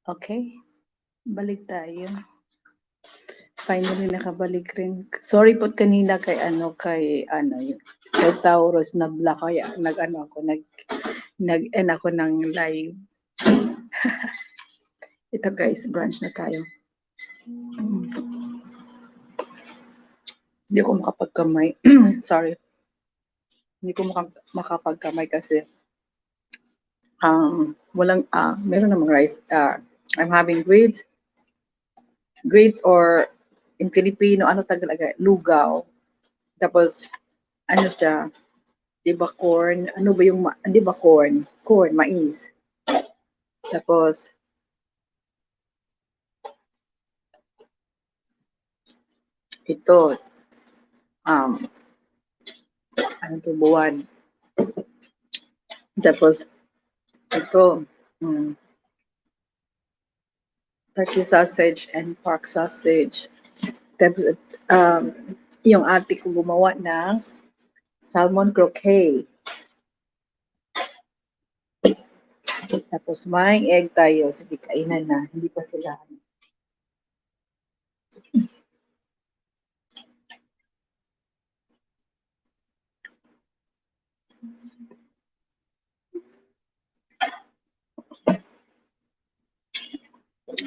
Okay, balik tayo. Finally nakabalik rin. Sorry po kanina kay kay Taurus na black kaya nag-end ako ng live. Ito guys, brunch na tayo. Hindi ko makapagkamay. Sorry. Hindi ko makapagkamay kasi meron namang rice. I'm having grits or in Filipino, ano Tagalog, lugaw. Tapos, ano siya, di ba corn? Ano ba yung, di ba corn? Corn, mais. Tapos, ito, ano to, buwan. Tapos, ito, turkey sausage and pork sausage. Tapos, yung ate ko gumawa ng salmon croquet. Tapos, may egg tayo. Sige, kainan na. Hindi pa sila.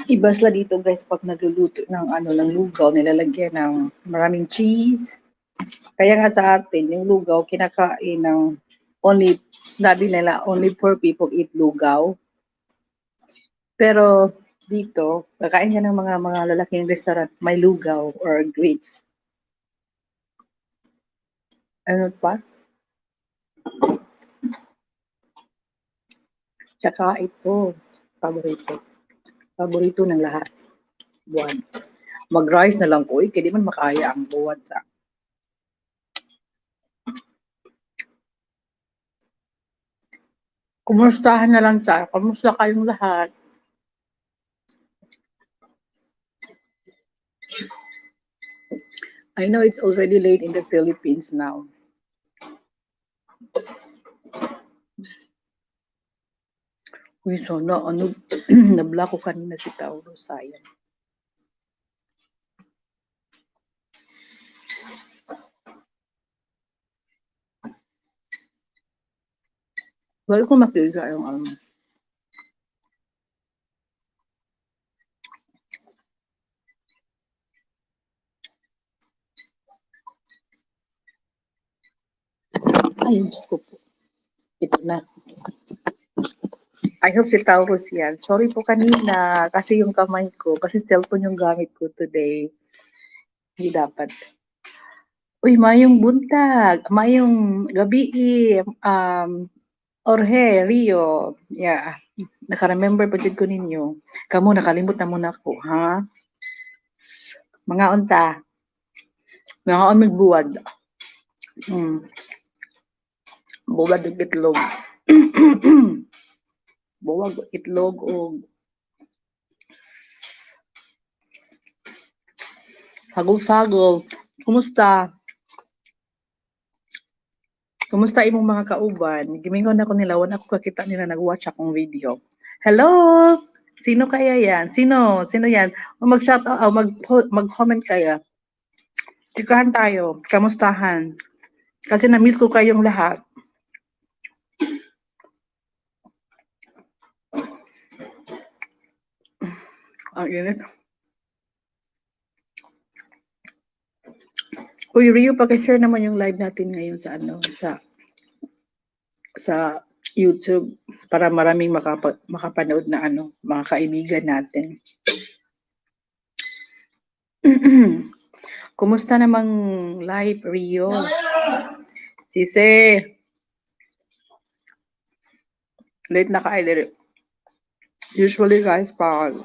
Iba sila dito guys pag nagluluto ng lugaw, nilalagyan ng maraming cheese. Kaya nga sa atin, yung lugaw kinakain ng sinabi nila only poor people eat lugaw. Pero dito, kakain ka ng mga lalaking restaurant, may lugaw or grits. Ano pa? Tsaka ito, paborito ng lahat. Buwan. Mag-rice na lang ko, kaya di man makaya ang buwan sa. Kumustahan na lang tayo. Kumusta kayong lahat? I know it's already late in the Philippines now. Uy, sana, nabla ko kanina si Tauro, sayang. Wala ko makita yung ayun, Diyos ko po. Ito na. I hope si Taurus yan. Sorry po kanina kasi yung kamay ko, kasi cellphone yung gamit ko today. Hindi dapat. Uy, mayong buntag, mayong gabi, Orhe, Rio. Yeah, naka-remember pa dyan ko ninyo. Kamu, nakalimot na muna ako, ha? Mga unta. Mga magbuwad. Buwad ng itlog. Buwag itlog o hagol-sagol. Kumusta? Kumusta imong mga kauban? Gimingon ako nila, wala ako kakita nila nag-watch akong video. Hello! Sino kaya yan? Sino? Sino yan? O mag-shout out, mag-comment kaya. Chikahan tayo. Kamustahan? Kasi na-miss ko kayong lahat. Ang init. Uy, Rio, paki-share naman yung live natin ngayon sa YouTube para maraming makapanood na mga kaibigan natin. Kumusta namang live, Rio? Sise. Late na ka-edit. Usually guys, pag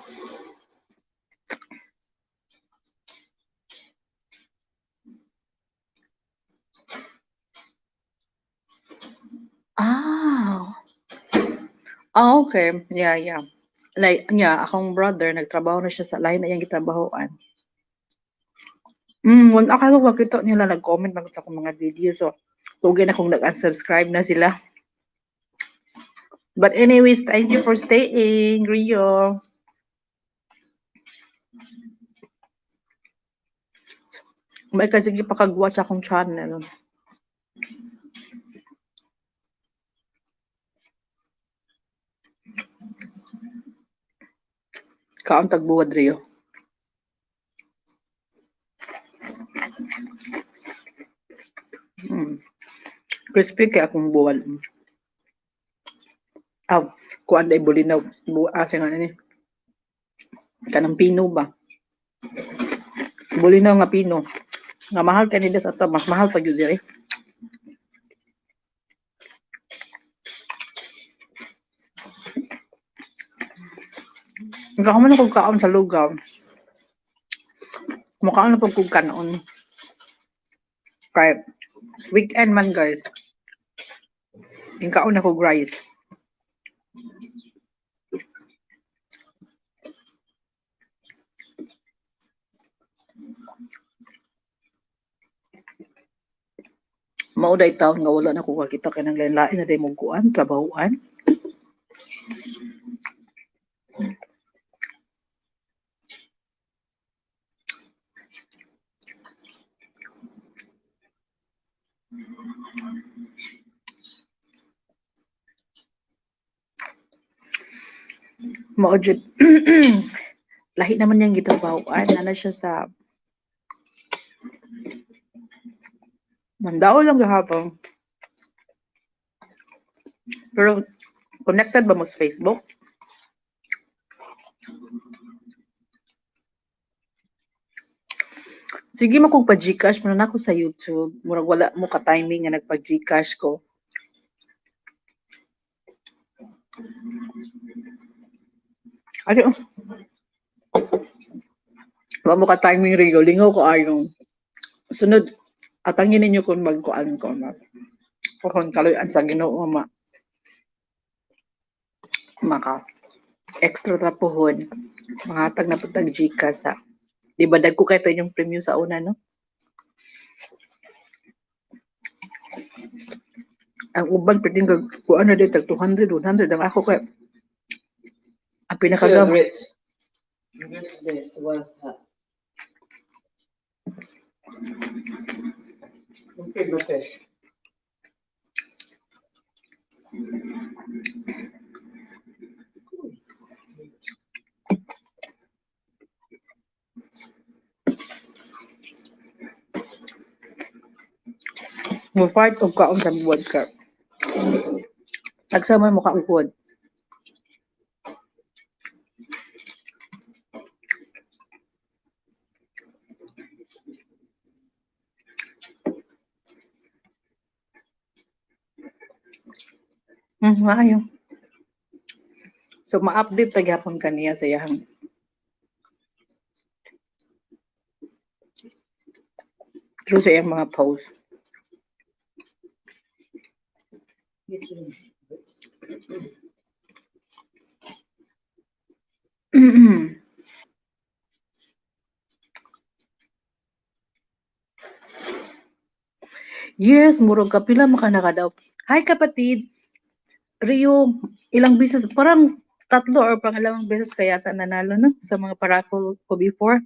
okay. Yeah. Like, akong brother, nagtrabaho na siya sa line na iyang gitrabahoan. Wala akala ko makita nila nag-comment lang sa akong mga video. So, tugin akong nag-unsubscribe na sila. But anyways, thank you for staying, Rio. May kasi pakagwa sa akong channel. Kaon tagbuwad riyo. Crispy kaya akong buwal. Kuan day bulinaw. Asa nga ni. Kanang pino ba? Bulinaw nga pino. Nga mahal kanila sa ito. Mas mahal pa yun diri. Nagkakaman ako kaon sa lugaw. Mukhaan na pag kong kanon. Kaya weekend man guys. Yung kaon ako rice. Mauday taon nga wala na ko kakita ka ng lain-lain na day mong kuan, trabahuan. Maudjud. Lahi naman niyang gitrabahuan. Nana siya sa Mandao lang gahapon. Pero connected ba mo sa Facebook? Sige mo kung pa-Gcash mo na ako sa YouTube. Murag wala mo ka-timing nga nagpa-Gcash ko. Ano? Wala mo ka-timing rin. Lingaw ko ayong. Sunod, atangin ninyo kung magkuan ko. Kung kaloyan sa Ginoo maka extra tapuhon. Mangatag na putag Gcash sa. Di ba dag ko kay ito yung premium sa una, no? Ang uban pwedeng kuan na dito 200, 100 ang ako kay ang pinakagam. Okay. Mo fight og kaon sa buwad ka. Tagsama mo ka ugod. Maayo. So ma-update pa gyapon kaniya sa iyang through sa iyang mga post. Yes, murag kapila makanaka daw. Hi kapatid. Rio, ilang beses, parang tatlo or pangalawang beses kaya ta nanalo no sa mga paraffle ko before.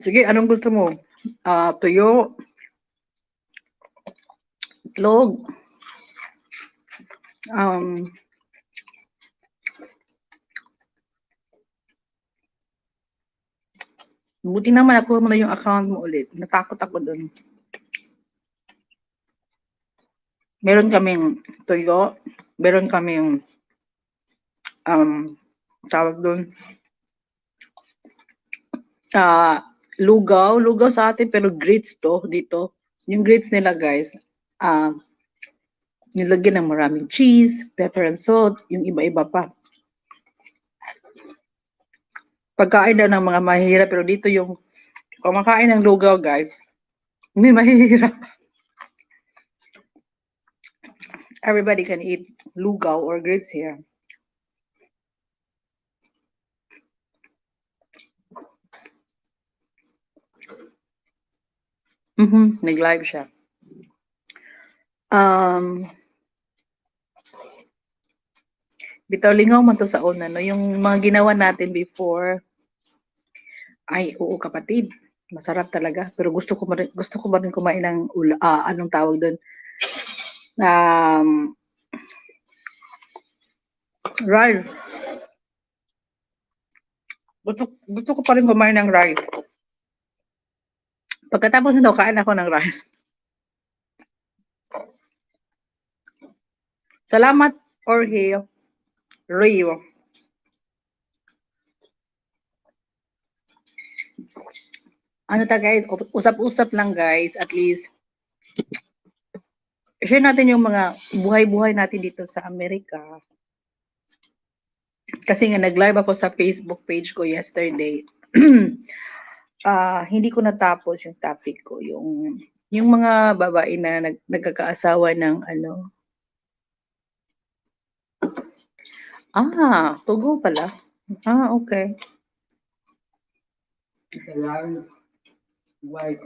Sige, anong gusto mo? Tuyo, itlog, buti naman ako mo na yung account mo ulit. Natakot ako dun. Meron kaming tuyo, meron kaming tawag dun, lugaw sa atin pero grits to dito. Yung grits nila guys, nilagyan ng maraming cheese, pepper and salt, yung iba-iba pa. Pagkain daw ng mga mahihirap pero dito yung kumakain ng lugaw guys, hindi mahihirap. Everybody can eat lugaw or grits here. Nag-live siya. Bitaw lingaw man to sa una, no? Yung mga ginawa natin before, ay, oo kapatid. Masarap talaga. Pero gusto ko pa rin kumain ng anong tawag doon? Um, rice. Gusto ko pa rin kumain ng rice. Pagkatapos nito, kain ako ng rice. Salamat, Jorge. Rio. Ano ta guys, usap-usap lang guys, at least share natin yung mga buhay-buhay natin dito sa Amerika. Kasi nga nag-live ako sa Facebook page ko yesterday. Hindi ko natapos yung topic ko, yung mga babae na nagkakaasawa ng ano. Tugo pala. Okay. White.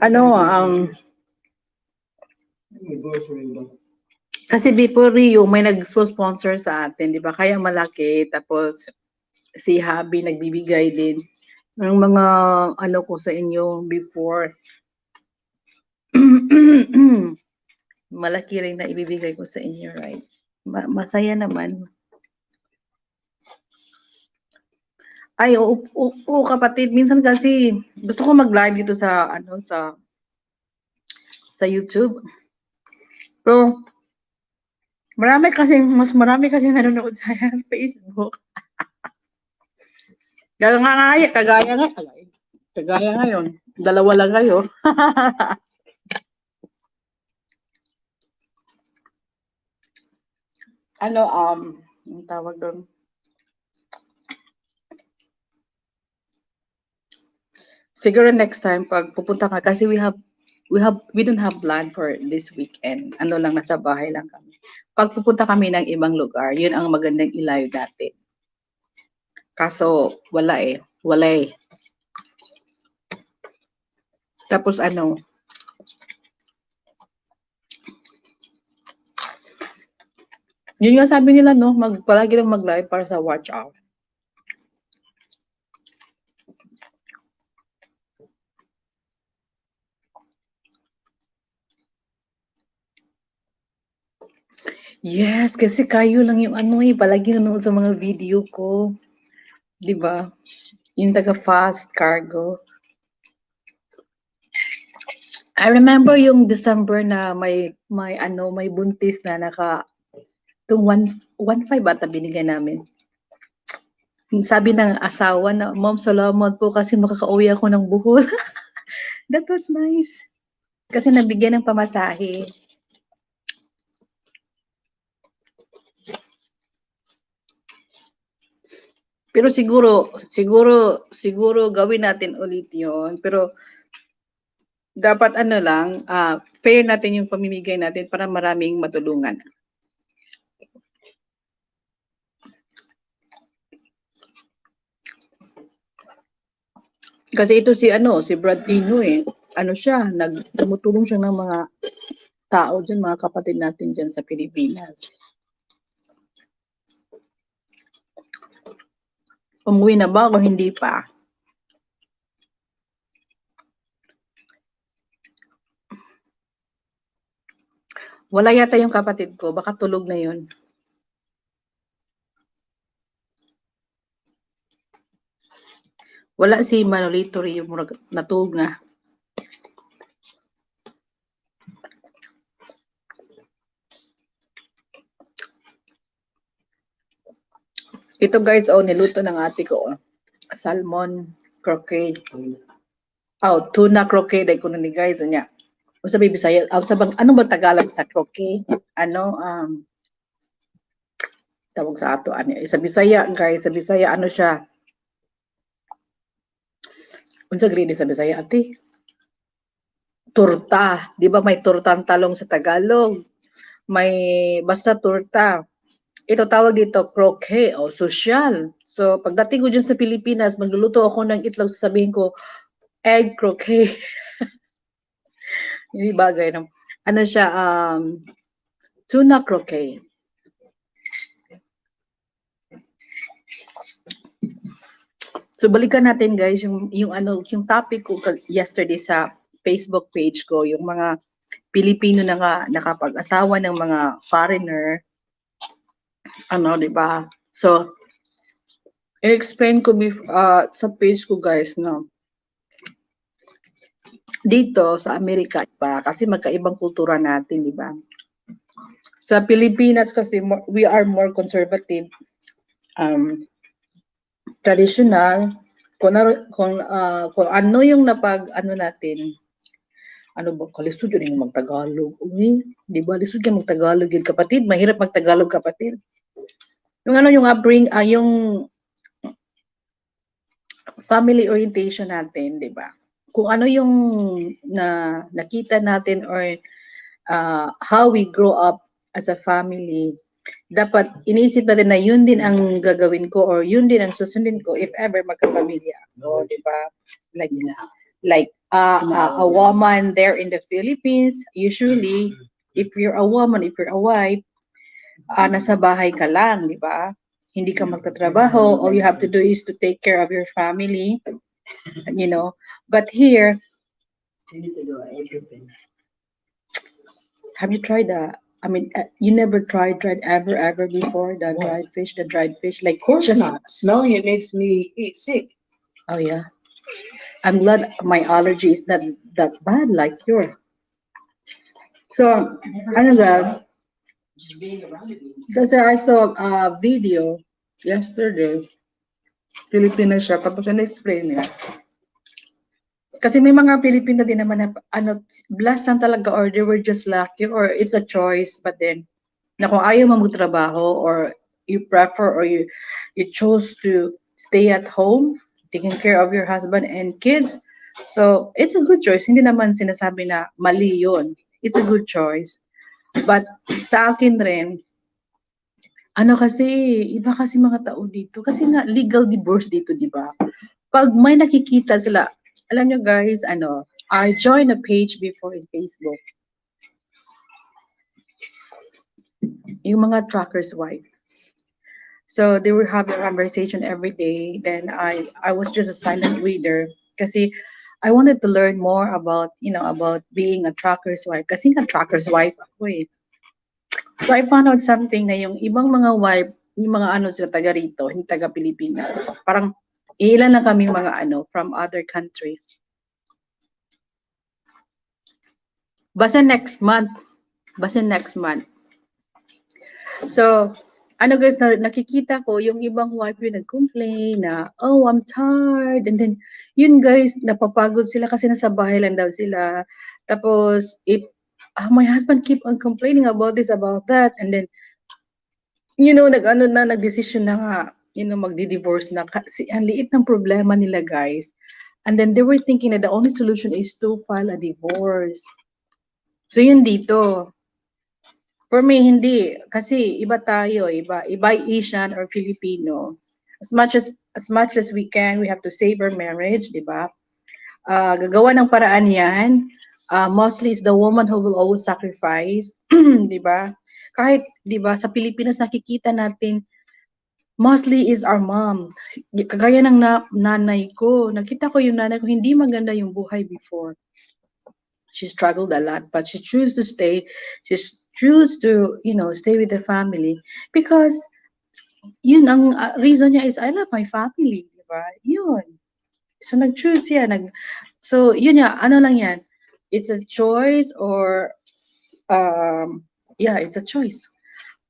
Ano, kasi before Rio, may nag-sponsor sa atin, di ba? Kaya malaki. Tapos, si Habi nagbibigay din ng mga ano ko sa inyo before. Malaki rin na ibibigay ko sa inyo, right? Masaya naman. Ay, oo, kapatid. Minsan kasi gusto ko mag-live dito sa ano sa YouTube. So, mas marami kasi nanonood sa Facebook. Kagaya ngayon. Dalawa lang kayo. Ano, ang tawag doon? Siguro next time pag pupunta ka kasi we don't have plan for this weekend. Ano lang, nasa bahay lang kami. Pag pupunta kami ng ibang lugar, yun ang magandang i-live natin. Kaso wala eh. Tapos ano, yun nga sabi nila no, palagi lang mag-live para sa watch out. Yes, kasi kayo lang yung ano palagi nanonood sa mga video ko. 'Di ba? Yung taga fast cargo. I remember yung December na may buntis na tung 1.5 ata binigay namin. Sabi ng asawa na, "Mom, salamat po kasi makakauwi ako ng Bohol." That was nice. Kasi nabigyan ng pamasahe. Pero siguro gawin natin ulit 'yon. Pero dapat ano lang, fair natin yung pamimigay natin para maraming matulungan. Kasi ito si Brad Pino eh. Ano siya, tumutulong siya ng mga tao dyan, mga kapatid natin dyan sa Pilipinas. Umuwi na ba o hindi pa? Wala yata yung kapatid ko, baka tulog na yun. Wala si Manolito yung natulog na. Ito guys, niluto ng ate ko. Salmon croquet. Tuna croquet dahil ko na ni guys niya. O sabi Bisaya, ano ba Tagalog sa croquet? Tawag sa ato sa Bisaya guys, sa Bisaya ano siya? Unsa grade sa Bisaya ate? Turta, 'di ba may turtang talong sa Tagalog? May basta turta. Ito tawag dito croquet o social. So pagdating ko dyan sa Pilipinas, magluluto ako ng itlog, sasabihin ko egg croquet. Hindi bagay no. Ano siya tuna croquet. So balikan natin guys yung ano yung topic ko yesterday sa Facebook page ko, yung mga Pilipino na nga nakapag-asawa ng mga foreigner, ano, 'di ba? So i-explain ko sa page ko guys no. Dito sa Amerika pa kasi magkaibang kultura natin, 'di ba? Sa Pilipinas kasi we are more conservative, um, traditional, kung ano yung napag-ano natin, ano ba, kalisod yun yung mag-Tagalog. Uy, di ba, lisod ka mag-Tagalog yun, kapatid. Mahirap mag-Tagalog, kapatid. Yung ano, yung yung family orientation natin, di ba? Kung ano yung nakita natin or how we grow up as a family, dapat iniisip natin na yun din ang gagawin ko or yun din ang susundin ko if ever magkapamilya ako, di ba? Like a woman there in the Philippines, usually, if you're a woman, if you're a wife, nasa bahay ka lang, di ba? Hindi ka magtatrabaho. All you have to do is to take care of your family, you know. But here, have you tried that? I mean, you never tried ever before the What? dried fish, like Of course just. not. Smelling it makes me sick. Oh yeah, I'm glad my allergy is not that bad like yours. So, ano ga, Just being around it means. kasi I saw a video yesterday, Filipino siya, tapos na-explain niya. Kasi may mga Pilipino din naman na, ano, blessed lang talaga or they were just lucky or it's a choice, but then, na kung ayaw mo magtrabaho or you prefer or you chose to stay at home, taking care of your husband and kids, so it's a good choice. Hindi naman sinasabi na mali yun. It's a good choice. But sa akin rin, ano kasi, iba kasi mga tao dito. Kasi nga, legal divorce dito, di ba? Pag may nakikita sila, alam nyo guys, ano, I joined a page before in Facebook. Yung mga trucker's wife. So they were having a conversation every day. Then I was just a silent reader kasi I wanted to learn more about, about being a trucker's wife. Kasi nga trucker's wife ako eh. So I found out something na yung ibang mga wife, yung mga ano sila taga rito, hindi taga Pilipinas. Parang ilan lang kaming mga ano from other countries. Basta next month. Basta next month. So, ano guys, nakikita ko yung ibang wife yung nag-complain na, oh, I'm tired. And then, yun guys, napapagod sila kasi nasa bahay lang daw sila. Tapos, if my husband keep on complaining about this, about that. And then, nag-decision na nga, magdi-divorce na. Kasi ang liit ng problema nila guys. And then, they were thinking that the only solution is to file a divorce. So, yun dito. For me, hindi. Kasi iba tayo, iba Asian or Filipino. As much as we can, we have to save our marriage, di ba? Gagawa ng paraan yan. Mostly it's the woman who will always sacrifice, di ba? Kahit, di ba, sa Pilipinas nakikita natin, mostly is our mom. Kagaya ng nanay ko. Nakita ko yung nanay ko, hindi maganda yung buhay before. She struggled a lot, but she chose to stay. She chose to, stay with the family because yun ang reason niya is I love my family, di ba? Yun. So nag-choose siya, so yun niya, ano lang yan. It's a choice or yeah, it's a choice.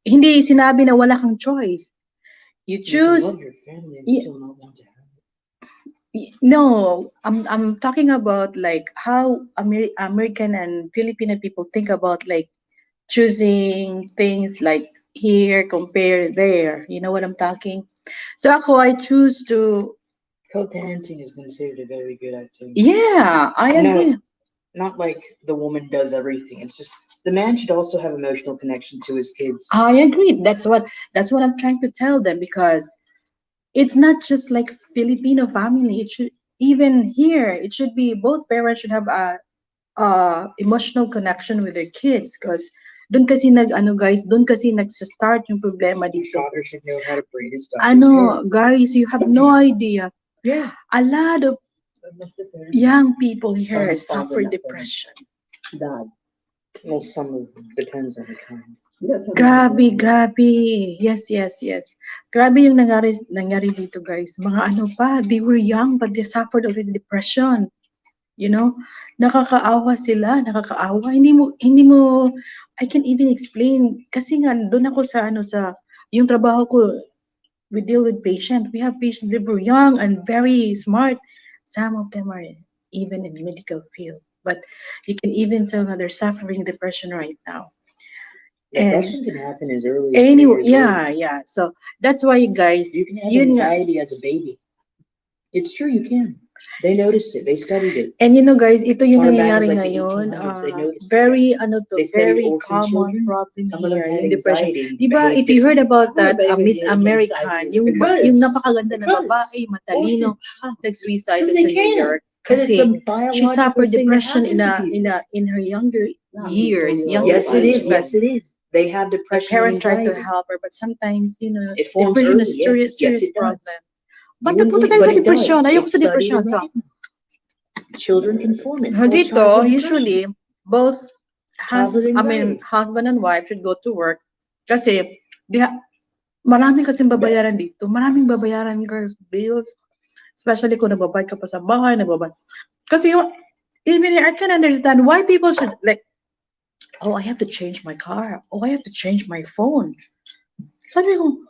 Hindi sinabi na wala kang choice. You choose. You can love your family and still not want to have it. No, I'm talking about like how American and Filipino people think about like choosing things like here compare there. You know what I'm talking? So ako, I choose to. Co-parenting is considered a very good activity. Yeah, I No, agree. not like the woman does everything. It's just the man should also have emotional connection to his kids. I agree. That's what I'm trying to tell them because it's not just like Filipino family. It should even here. It should be both parents should have a emotional connection with their kids because doon kasi guys, doon kasi nagsa-start yung problema The dito. father should know how to braid his daughter's hair. Guys, you have no idea. Yeah. A lot of young people here Parang suffer father na depression. Dad. Well, some of them. Depends on the kind. Grabe. Yes. Grabe yung nangyari dito, guys. Mga pa, they were young but they suffered already depression. You know, nakakaawa sila, nakakaawa. Hindi mo, I can't even explain. Kasi nga, doon ako sa yung trabaho ko, we deal with patients. We have patients that were young and very smart. Some of them are even in the medical field. But you can even tell that they're suffering depression right now. Depression can happen as early as 3 years old. Yeah. So that's why, guys, You can have anxiety as a baby. It's true, you can. They noticed it. They studied it. And guys, ito yung Far back nangyayari as, like, the ngayon. 1800s, they noticed Very, They studied very orphan common children. problem Some of them here, had yung depression. anxiety and Diba, behaved if you heard about that, differently. Miss American, yung napakaganda na babae, matalino, nag-suicide Because sa they New can. York. Because it's a Kasi biological she suffered thing that depression happens to people. in her younger years, younger Yes, it age, is. but Yes, it is. They have the depression and parents tried to anxiety. help her, but sometimes, It forms depression early. is serious, Yes, serious it does. problem. You Ba't wouldn't napunta believe, tayo but sa it does. depression? Ayoko It's sa studied depression. So, already. Children can form it. It's called dito, childhood usually, depression. both Childhood anxiety. husband and wife should go to work kasi marami kasing babayaran dito. Maraming babayaran, girls, bills. Especially kung nababayad ka pa sa bahay, Kasi even here, I can understand why people should like, oh, I have to change my car. Oh, I have to change my phone. Sabi ko,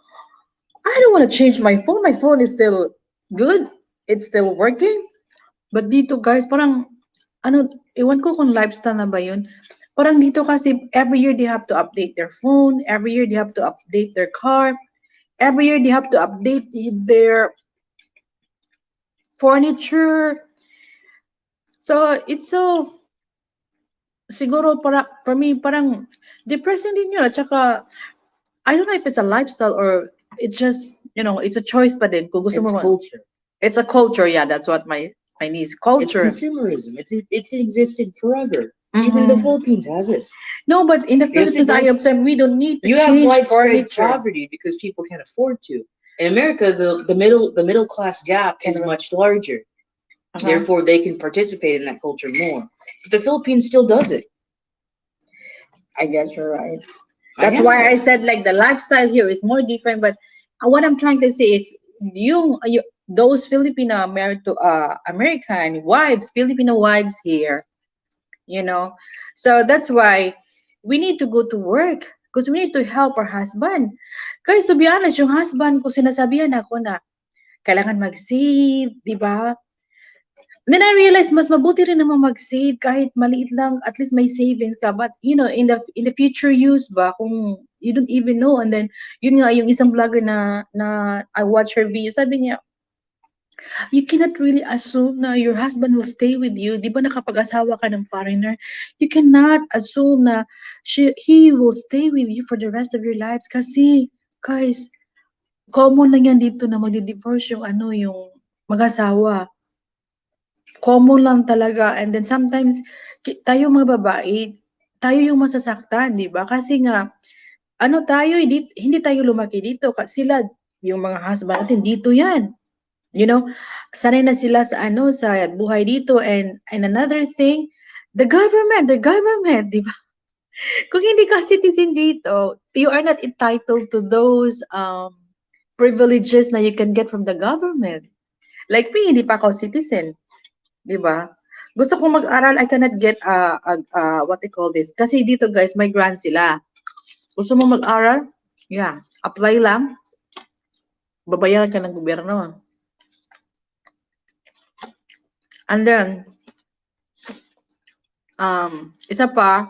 I don't want to change my phone. My phone is still good. It's still working. But dito, guys, parang, ewan ko kung lifestyle na ba yun. Parang dito kasi, every year they have to update their phone. Every year they have to update their car. Every year they have to update their furniture. So, it's so, siguro for me, parang depressing din yun. At saka, I don't know if it's a lifestyle or it's just, it's a choice pa din. Kung gusto It's mo, culture. it's a culture. Yeah, that's what my niece culture. It's consumerism. It's existed forever. Even the Philippines has it. No, but in the Philippines, I observe we don't need to You have change widespread furniture. poverty because people can't afford to. In America, the middle class gap is much larger. Therefore, they can participate in that culture more. But the Philippines still does it. I guess you're right. That's why I said like the lifestyle here is more different. But what I'm trying to say is those Filipino married to American wives, Filipino wives here, So that's why we need to go to work because we need to help our husband. Guys, to be honest, yung husband ko sinasabihan ako na kailangan mag-save, di ba? Then I realized mas mabuti rin naman mag-save kahit maliit lang, at least may savings ka. But in the future use ba kung you don't even know, and then yun nga yung isang vlogger na I watch her video, sabi niya, you cannot really assume na your husband will stay with you. Di ba nakapag-asawa ka ng foreigner? You cannot assume na he will stay with you for the rest of your lives kasi guys, common lang yan dito na magdi-divorce yung yung mag-asawa. Common lang talaga. And then sometimes, tayo mga babae, tayo yung masasaktan, di ba? Kasi nga, tayo, hindi tayo lumaki dito. Kasi sila, yung mga husband natin, dito yan. Sanay na sila sa sa buhay dito. And another thing, the government, di ba? Kung hindi ka citizen dito, you are not entitled to those privileges na you can get from the government. Like me, hindi pa ako citizen. Di ba? Gusto kong mag-aral, I cannot get what they call this. Kasi dito guys, may grant sila. Gusto mo mag-aral? Yeah, apply lang. Babayaran ka ng gobyerno. And then, isa pa,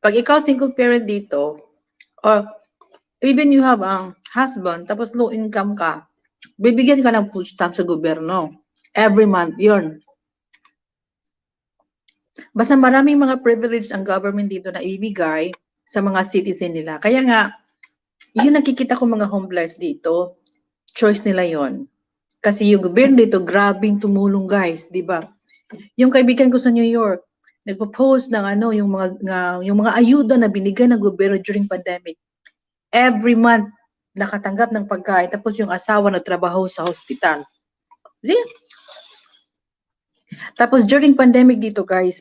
pag ikaw single parent dito, or even you have husband, tapos low income ka, bibigyan ka ng food stamp sa gobyerno. Every month, yun. Basta maraming mga privilege ang government dito na ibigay sa mga citizen nila. Kaya nga, yun nakikita ko mga homeless dito, choice nila yon. Kasi yung gobyerno dito, grabing tumulong guys, di ba? Yung kaibigan ko sa New York, nagpo-post ng ano, yung mga ayuda na binigay ng gobyerno during pandemic. Every month, nakatanggap ng pagkain. Tapos yung asawa nagtrabaho sa hospital. See? Tapos during pandemic dito guys,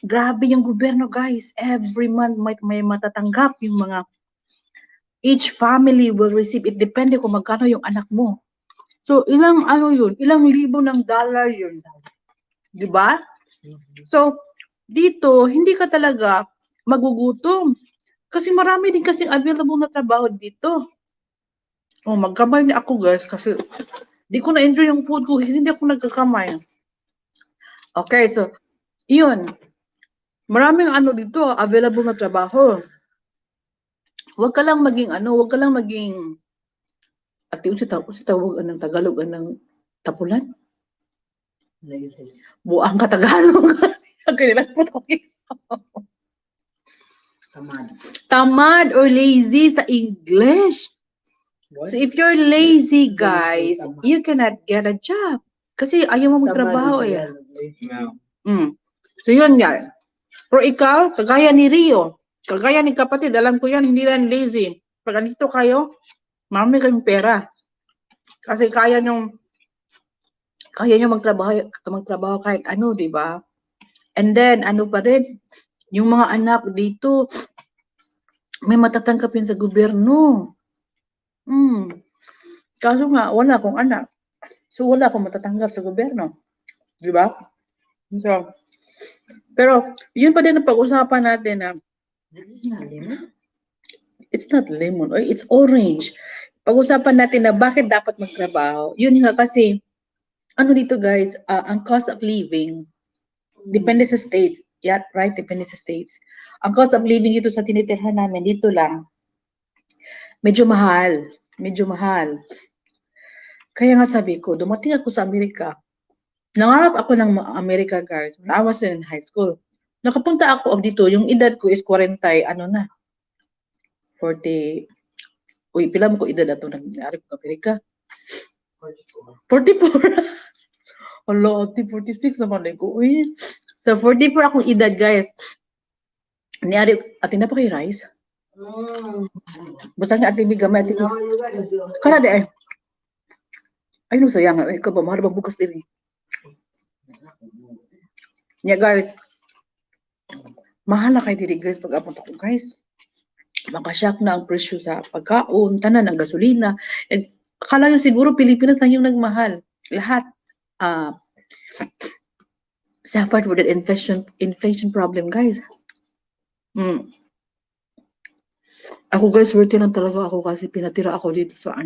grabe yung gobyerno guys. Every month may matatanggap yung mga, each family will receive, it depende kung magkano yung anak mo. So ilang yun, ilang libo ng dollar yun. Di ba? So dito, hindi ka talaga magugutom. Kasi marami din kasing available na trabaho dito. Oh, magkamay ni ako guys kasi di ko na-enjoy yung food ko, hindi ako nagkakamay. Okay, so, yun. Maraming ano dito, available na trabaho. Huwag ka lang maging ati si tawag ng Tagalog ng tapulan. Lazy. Buang ka Tagalog. Ang kanilang putokin. Tamad. Tamad or lazy sa English. What? So if you're lazy, guys, you cannot get a job. Kasi ayaw mo magtrabaho eh. No. So yun nga. Pero ikaw, kagaya ni Rio, kagaya ni kapatid, alam ko yan, hindi lang lazy. Pag andito kayo, marami kayong pera. Kasi kaya nyo magtrabaho kahit ano, di ba? And then, ano pa rin, yung mga anak dito, may matatanggapin sa gobyerno. Kaso nga, wala akong anak. So, wala akong matatanggap sa gobyerno. Di ba? So, pero, yun pa din ang pag-usapan natin na This is not lemon. it's not lemon, or it's orange. Pag-usapan natin na bakit dapat magtrabaho. Yun nga kasi, ano dito guys, ang cost of living, depende sa states. Yeah, right? Depende sa states. Ang cost of living dito sa tinitirhan namin, dito lang, medyo mahal. Medyo mahal. Kaya nga sabi ko, dumating ako sa Amerika. Nangarap ako ng Amerika, guys. When I was in high school. Nakapunta ako dito, yung edad ko is 40, ano na, 40, uy, pila mo ko edad na ito nangyari ko Amerika? 44. Hello, 46 naman ko. Uy. So, 44 akong edad, guys. Nangyari, atin na pa kay Rice? Butang nga ating bigamay, ating Kana de ay. Ay, no, sayang. Ay, ikaw ba, mahal ba bukas din eh. Yeah, guys. Mahal na kayo diri, guys, pag abot ako, guys. Makashock na ang presyo sa pagkaon, tanan ng gasolina. Akala nyo siguro Pilipinas lang yung nagmahal. Lahat. Suffered with an inflation problem, guys. Ako, guys, worthy lang talaga ako kasi pinatira ako dito sa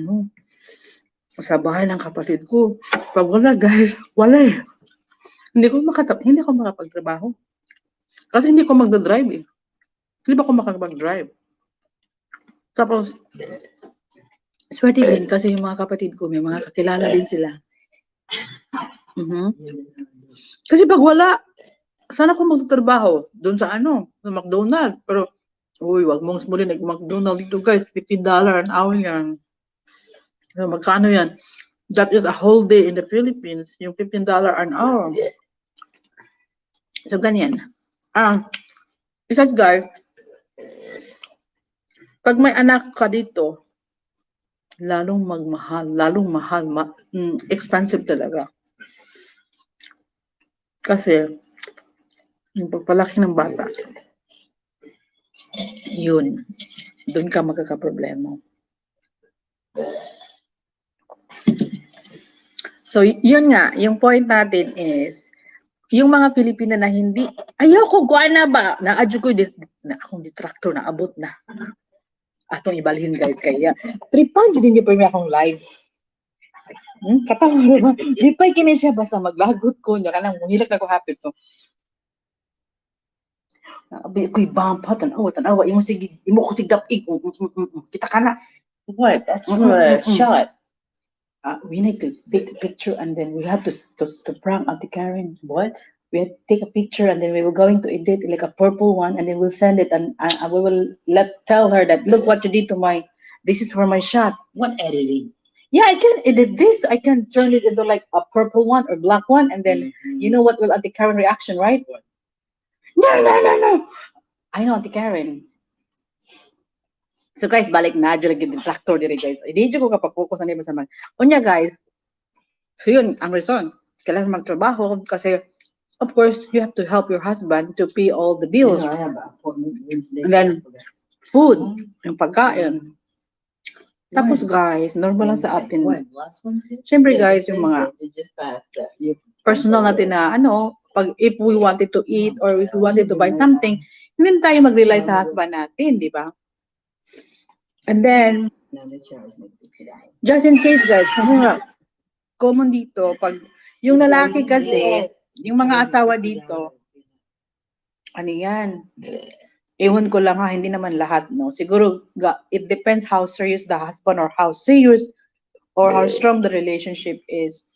sa bahay ng kapatid ko. Pag wala, guys, wala eh. Hindi ko makapagtrabaho. Kasi hindi ko magdadrive eh. Hindi ba ako makapag-drive? Tapos, swerte din kasi yung mga kapatid ko, may mga kakilala din sila. Kasi pag wala, saan ako magtatrabaho? Doon sa sa McDonald's. Pero, uy, wag mong muli nag-McDonald's dito guys, $15 an hour yan. So, magkano yan? That is a whole day in the Philippines, yung $15 an hour. So, ganyan. Because guys, pag may anak ka dito, lalong mahal, expensive talaga. Kasi, yung pagpalaki ng bata, yun, doon ka magkakaproblema. So, yun nga, yung point natin is, yung mga Filipina na hindi, ayoko, guwan na ba? Na-adyo ko, akong detractor na abot na. Atong ibalhin guys, kaya tripan din niyo pa may akong live. Katawa naman. Di pa kini siya basta maglagot ko niya kanang muhilak na ko hapit to. Abi ko'y bump tanawa imo sige imo ko sigdapig. Kita kana. What? That's for a shot. We need to take the picture and then we have to prank Auntie Karen. What? We have to take a picture and then we were going to edit like a purple one and then we'll send it and we will tell her that look what you did to this is for my shot. What editing? Yeah, I can edit this. I can turn it into like a purple one or black one and then you know what will Auntie Karen reaction, right? What? No, no, no, no. I know, Ate Karen. So guys, balik na dyan lagi tractor diri guys. Hindi ko kapag-focus na sa man. Unya guys, so yun, ang reason. Kailangan magtrabaho kasi of course, you have to help your husband to pay all the bills. I have an appointment Wednesday. And then, food, yung pagkain. Tapos guys, normal lang sa atin. When? Last Wednesday? Siyempre Yeah, guys, this yung mga Wednesday, it just passed that. You personal natin na ano, pag if we wanted to eat or if we wanted to buy something, hindi tayo mag-rely sa husband natin, di ba? And then, now the charge me today. just in case guys, kasi nga, common dito, pag yung lalaki kasi, yung mga asawa dito, ano yan? Ewan ko lang ha, hindi naman lahat, no? Siguro, it depends how serious the husband or how serious or how strong the relationship is.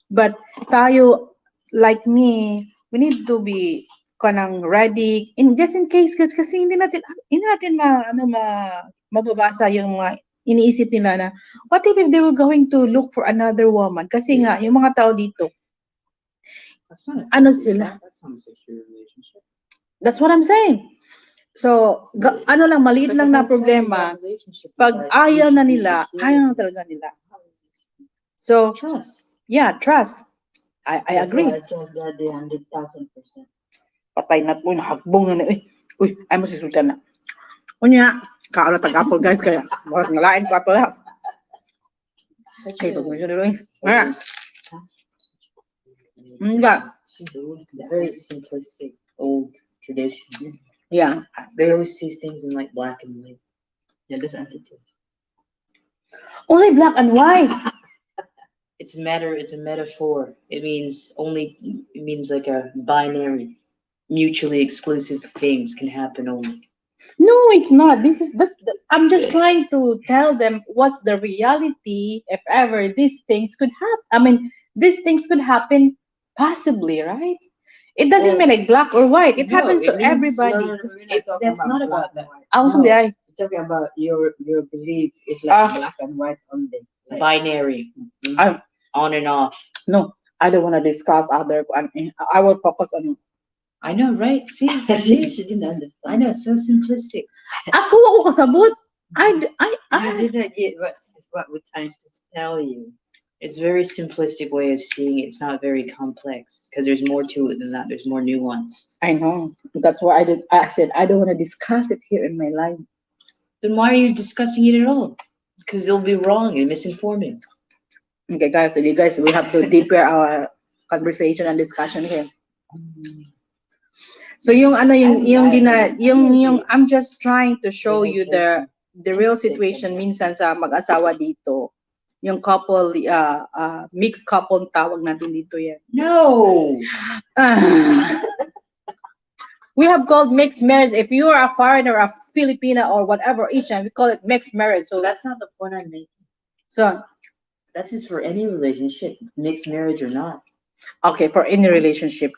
But tayo, like me, we need to be kanang ready, just in case, kasi hindi natin mababasa yung mga iniisip nila na, what if they were going to look for another woman? Kasi nga, yung mga tao dito, ano sila? That's not a secure relationship. That's what I'm saying. So, ano lang, maliit lang na problema. Pag ayaw na nila, ayaw na talaga nila. So, Trust. yeah, trust. I agree. I trust that they 100,000%. Patay na po, nakakbong na. Uy, ay mo si Sultan na. Unya, kaano tag-apple guys, kaya ngalain ko ato na. Ay, pag mo siya nilo eh. Nga. Nga. Very simplistic, old tradition. Yeah. They always see things in like black and white. Yeah, that's entity. Only black and white. It's a metaphor. It means like a binary, mutually exclusive things can happen only. No, it's not. I'm just trying to tell them what's the reality if ever these things could happen. I mean, these things could happen possibly, right? It doesn't mean like black or white. It happens to everybody. That's not about that. Also, We're talking about your belief is like black and white only. Like, Binary, on and off. No, I don't want to discuss other. I will focus on. I know, right? See, she didn't understand. I know, it's so simplistic. Ako kasabot. You didn't get what we're trying to tell you. It's a very simplistic way of seeing it. It's not very complex because there's more to it than that. There's more nuance. I know. That's why I said I don't want to discuss it here in my life. Then why are you discussing it at all? Because they'll be wrong and misinforming. Okay, guys. So you guys, we have to deeper our conversation and discussion here. So yung I'm just trying to show you the real situation minsan sa mag-asawa dito. Yung couple, mixed couple tawag natin dito yan. No. We have called mixed marriage. If you are a foreigner, a Filipina, or whatever Asian, we call it mixed marriage. So That's not the point I'm making. So That's just for any relationship, mixed marriage or not. okay, for any relationship,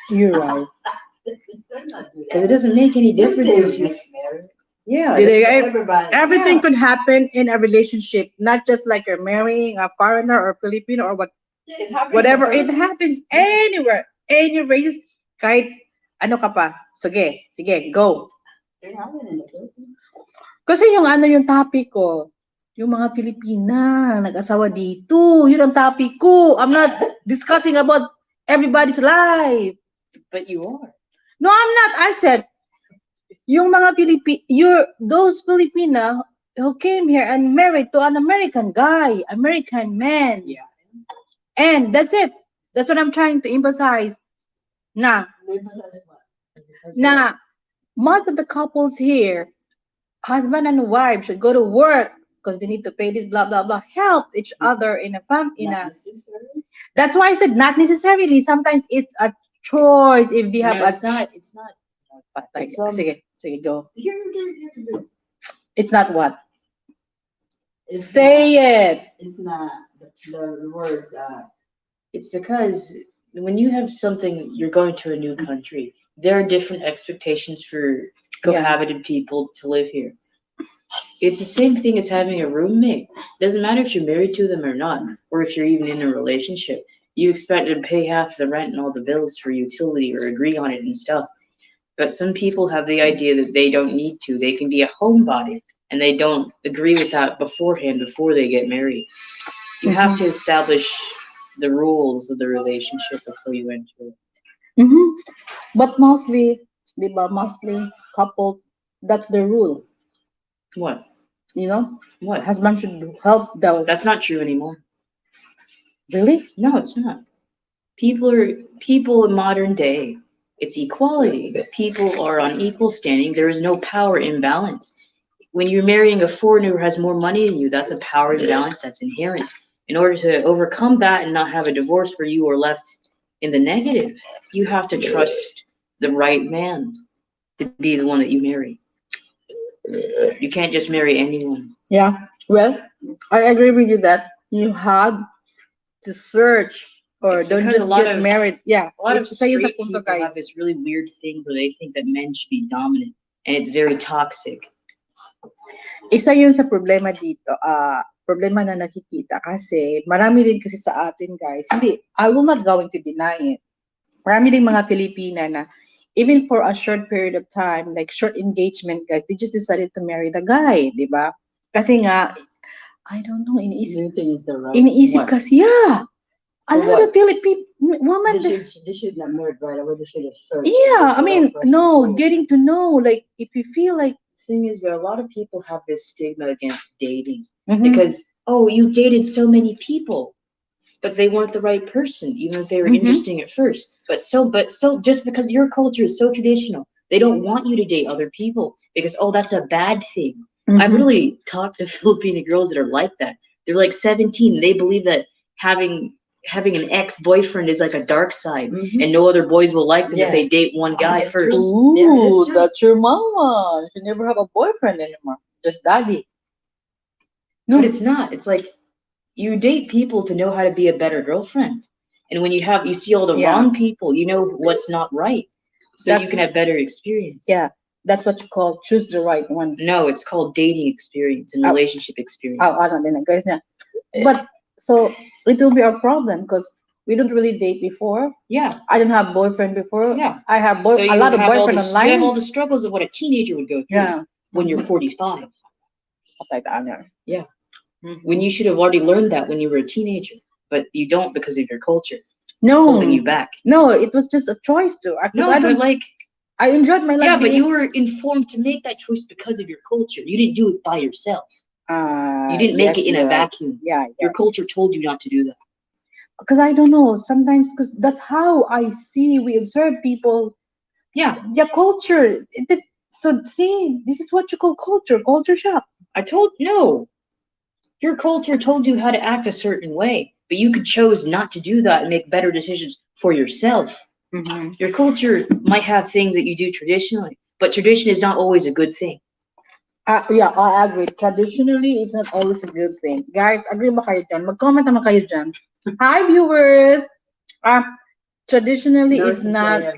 you're right. Because it doesn't make any difference if you. Yeah. Everything could happen in a relationship, not just like you're marrying a foreigner or Filipino or whatever. It happens anywhere, any races. Kahit ano ka pa. Sige, go. Kasi yung topic ko, yung mga Pilipina nag-asawa dito. Yun ang topic ko. I'm not discussing about everybody's life. But you are. No, I'm not. I said, yung mga those Filipina who came here and married to an American guy, American man. Yeah. And that's it. That's what I'm trying to emphasize. Na most of the couples here, husband and wife should go to work because they need to pay this, blah, blah, blah. Help each other in a family. That's why I said not necessarily. Sometimes it's a choice if they have It's not. Like, sige, go. It's not what? Say it. It's not the words. It's because when you have something, you're going to a new country. There are different expectations for cohabited people to live here. It's the same thing as having a roommate. It doesn't matter if you're married to them or not, or if you're even in a relationship. You expect to pay half the rent and all the bills for utility or agree on it and stuff. But some people have the idea that they don't need to. They can be a homebody, and they don't agree with that beforehand before they get married. You have to establish the rules of the relationship before you enter it. But mostly, mostly couples, that's the rule. What? You know, What? husband should help the. That's not true anymore. Really? No, it's not. People in modern day. It's equality. People are on equal standing. There is no power imbalance. When you're marrying a foreigner who has more money than you, that's a power imbalance that's inherent. In order to overcome that and not have a divorce where you are left in the negative, you have to trust the right man to be the one that you marry. You can't just marry anyone. Yeah. Well, I agree with you that you have to search or It's don't because just get married. Yeah. A lot of Isa yun sa straight punto, people guys. have this really weird thing where they think that men should be dominant, and it's very toxic. Isa yun sa problema dito. Problema na nakikita kasi marami din kasi sa atin, guys. Hindi, I will not going to deny it. Marami din mga Filipina na even for a short period of time, like short engagement, guys, they just decided to marry the guy, di ba? Kasi nga, I don't know, iniisip. Is the right Iniisip one. kasi, yeah. A For lot what? of Filipino women. They should not marry right away. They should have searched. Yeah, I for the mean, right person no, first. getting to know, like, if you feel like. Thing is that a lot of people have this stigma against dating Mhm. because you've dated so many people, but they weren't the right person, even if they were interesting at first. But just because your culture is so traditional, they don't want you to date other people because that's a bad thing. I've really talked to Filipino girls that are like that. They're like 17. They believe that having an ex-boyfriend is like a dark side, and no other boys will like them if they date one guy first. Ooh, Yeah, that's that's your mama. You never have a boyfriend anymore. Just daddy. No. But it's not. It's like you date people to know how to be a better girlfriend. And when you see all the wrong people, you know what's not right. So you can have better experience. Yeah, that's what you call choose the right one. No, it's called dating experience and relationship experience. Guys, yeah. But so it will be a problem because we don't really date before. Yeah. I didn't have boyfriend before. Yeah. I have So a lot of boyfriend online. You have all the struggles of what a teenager would go through when you're 45. Like that. Yeah. When you should have already learned that when you were a teenager, but you don't because of your culture. No. Holding you back. No, it was just a choice to. I enjoyed my life. Yeah, but you were informed to make that choice because of your culture. You didn't do it by yourself. You didn't make it in a vacuum. Yeah. Your culture told you not to do that. Because I don't know, sometimes because that's how I see we observe people. Yeah. Yeah, culture. So see, this is what you call culture shock. No. Your culture told you how to act a certain way, but you could choose not to do that and make better decisions for yourself. Your culture might have things that you do traditionally, but tradition is not always a good thing. Yeah, I agree. Traditionally, it's not always a good thing. Guys, agree ba kayo dyan? Mag-comment naman kayo dyan. Hi, viewers! Traditionally is not...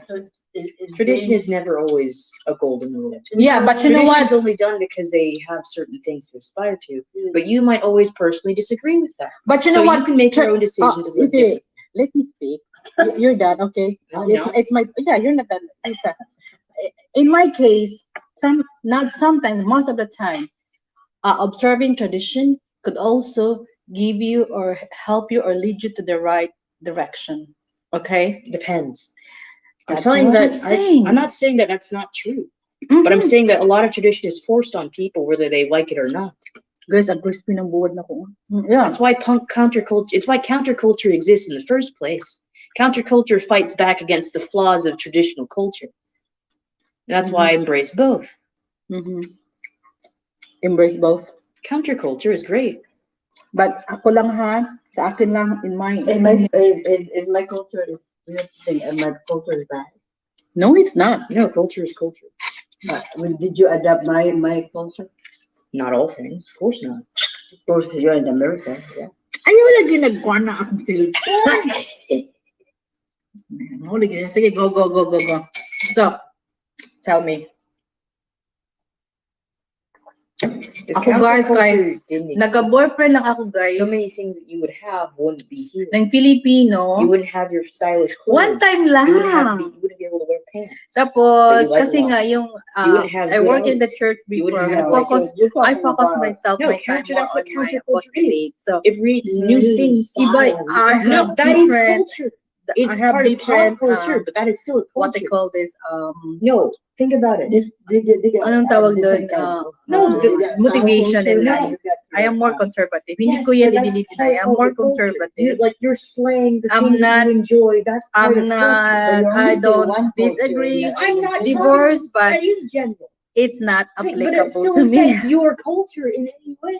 Tradition is never always a golden rule. Yeah, but you know what? Tradition's only done because they have certain things to aspire to, but you might always personally disagree with that. But you know what? You can make your own decisions. Let me speak. You're done, okay? It's my... Yeah, you're not done. In my case, sometimes, most of the time, observing tradition could also give you or help you or lead you to the right direction. Okay? Depends. I'm not saying that that's not true, but I'm saying that a lot of tradition is forced on people whether they like it or not. Guys, ang crispy ng buwad na ko. Yeah. That's why counterculture exists in the first place. Counterculture fights back against the flaws of traditional culture. That's why I embrace both. Embrace both. Counterculture is great. But ako lang sa akin lang in my culture is thing and my culture is bad. No, it's not. No, culture is culture. But did you adapt my culture? Not all things, of course not. Of course, because you're in America, yeah. Ayaw lagi nagkuha na akong cellphone. Sige, go. So, tell me. Ako guys, nagka-boyfriend lang ako guys. So many things that you would have wouldn't be here. Ng Filipino. You wouldn't have your stylish clothes. One time lang. You wouldn't be able to wear pants. Tapos, like kasi a lot. nga, yung, You wouldn't have I good work in the outlets. church You wouldn't before. have I like focus myself, no my time counter. more That's what on my counterculture is. apostolate. So, It breeds new things. iba, I have No, that is different, culture. I It's have part of different, pop culture, but that is still a culture. what they call this, No, think about it. anong tawag doon? Motivation in life. I am more conservative. Hindi ko yan i-deny. I'm more conservative. You're slaying the I'm things that not- you enjoy. That's part I'm of culture. not, I don't disagree. I'm not Divorce, talking, but that is general. it's not But it applicable still to me. affects your culture in any way.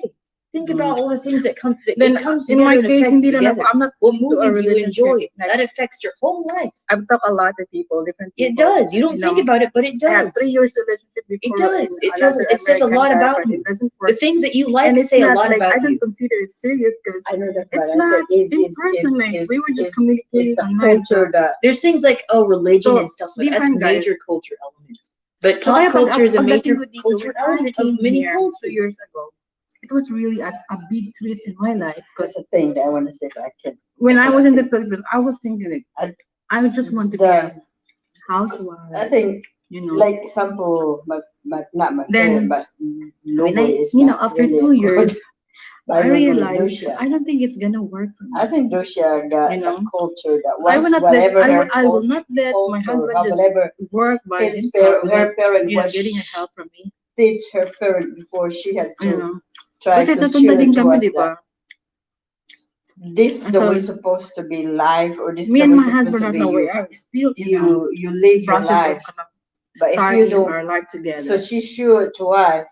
Think about all the things that come. Then, it comes in my together and case, affects hindi you lang together. ako, I'm not What into a movies you relationship. enjoy, Like, that affects your whole life. I've talked a lot to people, different people. It does. You don't think about it, but it I had does. 3 years relationship It before. does. in It a tells. Latin It says a American lot guy, about but you. it doesn't The work. things that you like And it's say a not lot like, about I don't you. consider it serious because I know that's it's what I not said. in person. Like, we were just It's communicating the online. culture that There's things like religion So, and stuff like that. That's different guys. major culture elements. But So, pop kaya culture is a pagdating major ko dito, culture when I element of came many here 2 cultures. years ago, it was really a big twist in my life because was a thing that I want to say, but I can't. when I was in the Philippines, I was thinking like, I just want to be a The housewife. I think You know, like example, not my Then, parent, but when Lobo I, is you know, not after really 2 years, but I I'm not gonna realized Lucia. I don't think it's gonna work for me. I think Lucia got You know? a culture that So I will was not let, whatever her I will not let my culture, husband just whatever work by his himself without, her parent you know, was getting a help from me. teach her parent before she had You to know, try kasi to tatanda share din to kami, us di that ba? this the So, way supposed to be life, or this Me the and way my supposed husband to right be now, we you are still in a you live your process life. of But if you starting don't, our life together. so she showed to us,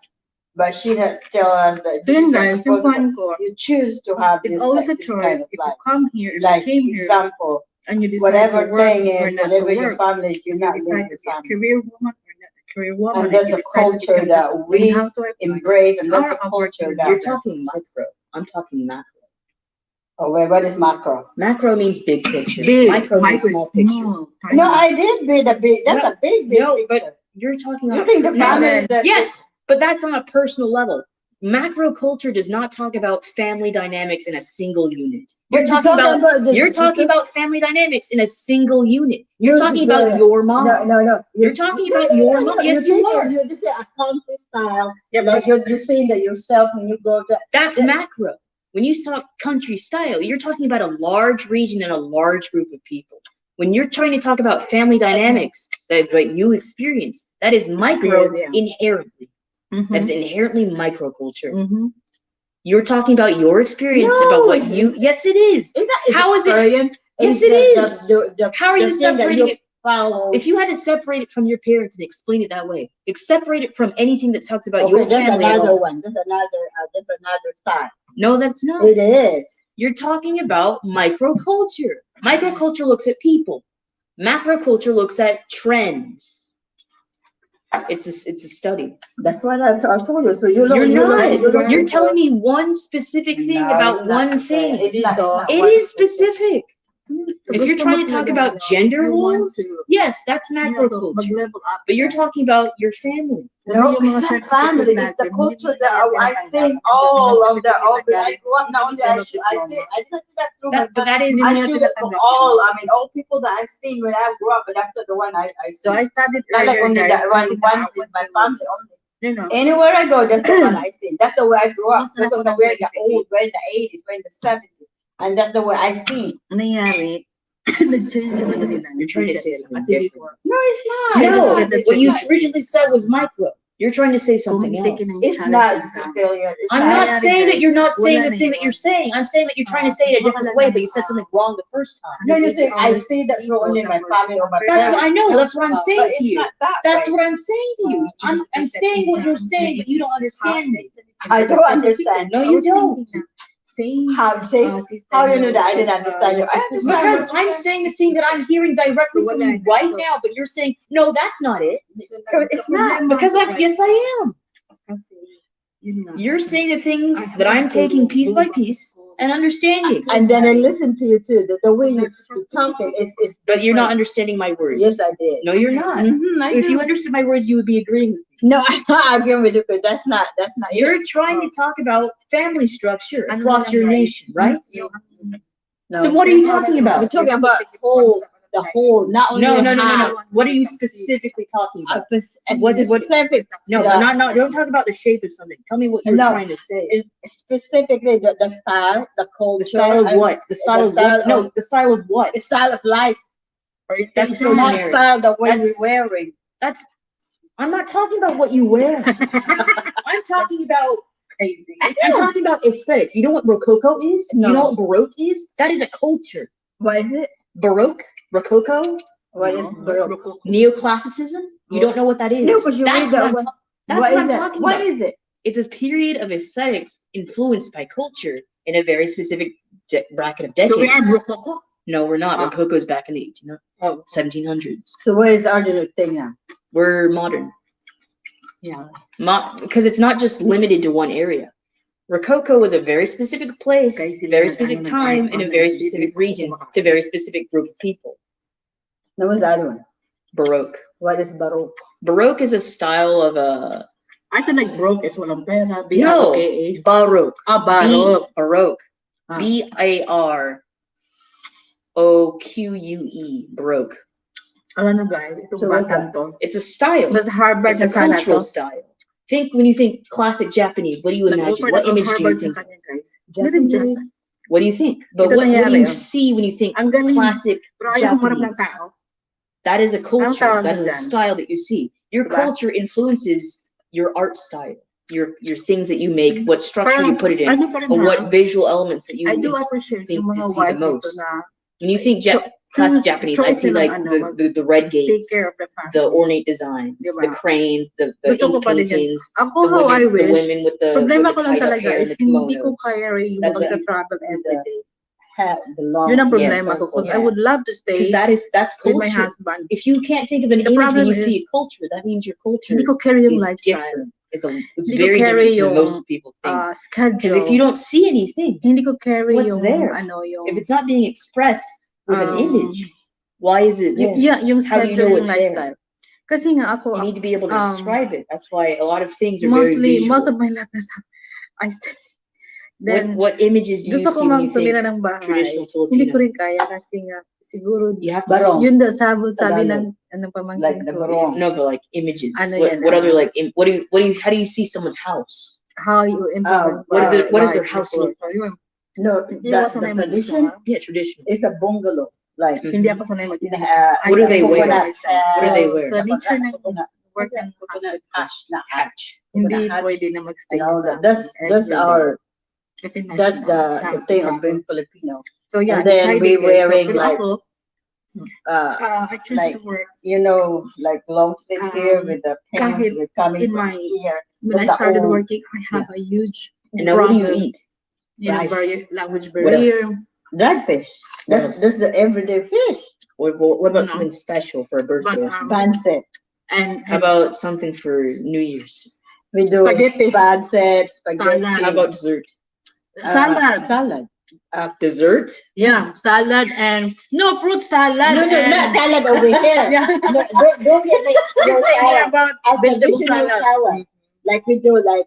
but she does tell us that this Then is guys, what's yung supposed to kuhan ko, you choose to have it's this always like a this choice. kind of If you life. come here, if Like you came here example, and you decide whatever to work thing or is, not whatever to your work, family, you're if you not decide leaving to your be a family. career woman or not a career woman, And if that's you the decide to culture become just that a plain we housewife, embrace, and that's or the a culture working that You're mother. talking micro. I'm talking macro. oh wait, what is macro? Macro means big picture. Big, Micro means micro is small picture. small, tiny. No, I did be the big. That's a big No, picture. but you're talking You about think the No, family then- that yes, but that's on a personal level. Macro culture does not talk about family dynamics in a single unit. You're talking about family dynamics in a single unit. You're talking about your mom. No. You're talking about your mom. Yes, you are. You just say a country style. Yeah, like you're saying that yourself when you go to. That's macro. When you talk country style, you're talking about a large region and a large group of people. When you're trying to talk about family dynamics that you experience, that is micro inherently. Mhm. That is inherently microculture. Mhm. You're talking about your experience about what you. Yes, it is. How is it? Yes, it is. How are you separating it? If you had to separate it from your parents and explain it that way, separate it from anything that talks about your family. That's another one. That's another style. No, that's not. It is. You're talking about microculture. Microculture looks at people. Macroculture looks at trends. It's a study. That's what I told you. So You're not. You're telling me one specific thing about one thing. It is specific. If you're trying to talk about gender roles, yes, that's macroculture. Mag-level up. But you're talking about your family. No, it's not family. It's the culture that I've seen all of that. All that I grew up. Not only I didn't see that through my But that is I see it from all. I mean, all people that I've seen when I grew up, but that's not the one I see. So I studied Not like earlier, only guys, that one thinking with my family only. You know, Anywhere I go, that's the one I see. That's the way I grew up. Mas na Because ako we're in ng the old, we're in the 80s, we're in the 70s, and that's the way I see. ang nangyari, nag-change yung ano nila. You're trying to say something Kasi different. before, No, it's not. No, That's what you not- originally said was micro. You're trying to say something else. It's not Cecilia. It's I'm not. not saying that you're not saying Wala the na thing yun. that you're saying. I'm saying that you're trying to say it a different way, but you said something wrong the first time. No, you see, I see that through only my family or my That's parents. what I know. That's what I'm But saying it's to you. not that That's way. what I'm saying to you. I'm saying what you're saying, but you don't understand me. I don't understand. No, you don't. Same. How you know that I didn't understand you? I understand. Because I'm saying the thing that I'm hearing directly from you right now, but you're saying, no, that's not it. It's not. Because yes, I am. You're saying the things that I'm taking piece by piece and understanding. And then I listen to you too. The way you're talking is. But you're not understanding my words. Yes, I did. No, you're not. If you understood my words, you would be agreeing with me. No, I'm not agreeing with you. But that's not. You're trying to talk about family structure across your nation, right? No. Then what are you talking about? We're talking about whole the whole, not only No. What are you specifically talking about? What specific. No, not. Don't talk about the shape of something. Tell me what you're trying to say. Specifically, the style, the culture. The style of what? The style of what? No, the style of what? The style of life. That's so not generic. style the way That's- we're wearing. I'm not talking about what you wear. I'm talking about Crazy. I'm talking about aesthetics. You know what Rococo is? No. You know what Baroque is? That is a culture. What is it? Baroque, Rococo, What is Baroque? Neoclassicism. You don't know what that is. No, but you That's read what that I'm, one. that's what I'm talking What about. is it? It's a period of aesthetics influenced by culture in a very specific bracket of decades. So we are Rococo. No, we're not. Ah. Rococo's back in the Oh. 1700s. So what is other thing now? We're modern. Yeah. Because it's not just limited to one area. Rococo was a very specific place, Okay, very specific time, in a very specific region, to a very specific group of people. No, what's the other one? Baroque. What is Baroque? Baroque is a style of a I thought like broke is walang pera. no B-R-O-K-A. Baroque. Baroque. Baroque. Ah. Baroque. Baroque. Ano guys, itong So what's batang to. It's a style. That's Harvard It's a na sana cultural to. style. When you think classic Japanese, what do you imagine? Nag-offer What na to image do you Harvard sa think? kanya guys. Very Japanese. Jack. What do you think? But Ito what do nangyari, you oh. see when you think Ang galing. classic Pero ayaw humarap ng Japanese? tao. That is a culture. tawag That is a dyan? style that you see. Your Diba? culture influences your art style, your things that you make, what structure you put it in, ano pa rin or ha? what visual elements that you I do ins- appreciate think yung to mga see the wife nito most. na When you think So, classic choose- Japanese, I choose see silang like ano, the red take gates, care of the family. the ornate designs, Diba? the crane, the Gusto ko ink pa din yan. paintings, Ako the how I women, the wish. women with the Problema ko lang tied up talaga hair and is the hindi ko kimonos. kaya rin That's what- magka-travel everyday. The long. Yun ang Yes, problema ko. Because I yeah. would love to stay Because that's with my culture. husband. If you can't think of an The image when problem you see is- a culture, that means your culture Hindi ko carry yung is lifestyle. different. It's Hindi ko very carry different than yung, most people think. Schedule. Because if you don't see anything, hindi ko carry what's yung there? ano yung if it's not being expressed with an image, why is it there? yung How do you schedule know yung it's there? lifestyle. Kasi nga ako You need to be able to um, describe it. That's why a lot of things are very mostly visual. most of my life I stay. Then what images do you gusto ko see when you tumira think ng bahay. traditional Hindi ko Filipino? rin kaya kasi nga siguro You have to Barong. yun daw sabi Tagalog. ng anong pamangkin Like the ko barong. is No, but like images. Ano what yan, what other ano? like how do you see someone's house? how you implement What does their life house before. look like? So, yun. No, Hindi ako the sanay tradition mag-isa. Yeah, traditional. is a bungalow. Like Mhm. Hindi ako sanay mag-isa. What do they wear? coconut, What do they wear? Sa nature ng coconut, work ng coconut husband ko, ash, not Hatch. hindi hatch pwede na magstay and all sa that. That's everyday. our Kasi that's national, the thing of being Filipino. So yeah, and then decided we guys. wearing pero like- ako, I choose like, to work You know, like long sleeve here with the kahit pants with coming in from my- here. when I That's the started old- working. I have a huge And now what do you problem, eat? Rice. language What else? barrier. Dried fish. What else? That's the everyday fish. What about No. something special for a birthday or But, something? Pancit. And How about something for New Year's? We do Spaghetti. pancit, spaghetti. Salad. How about dessert? salad. Salad. Dessert? Yeah, salad and no fruit salad. No, and, not salad over here. Yeah. No, don't get me. Just thinking about Our vegetable traditional salad. salad. Like we do like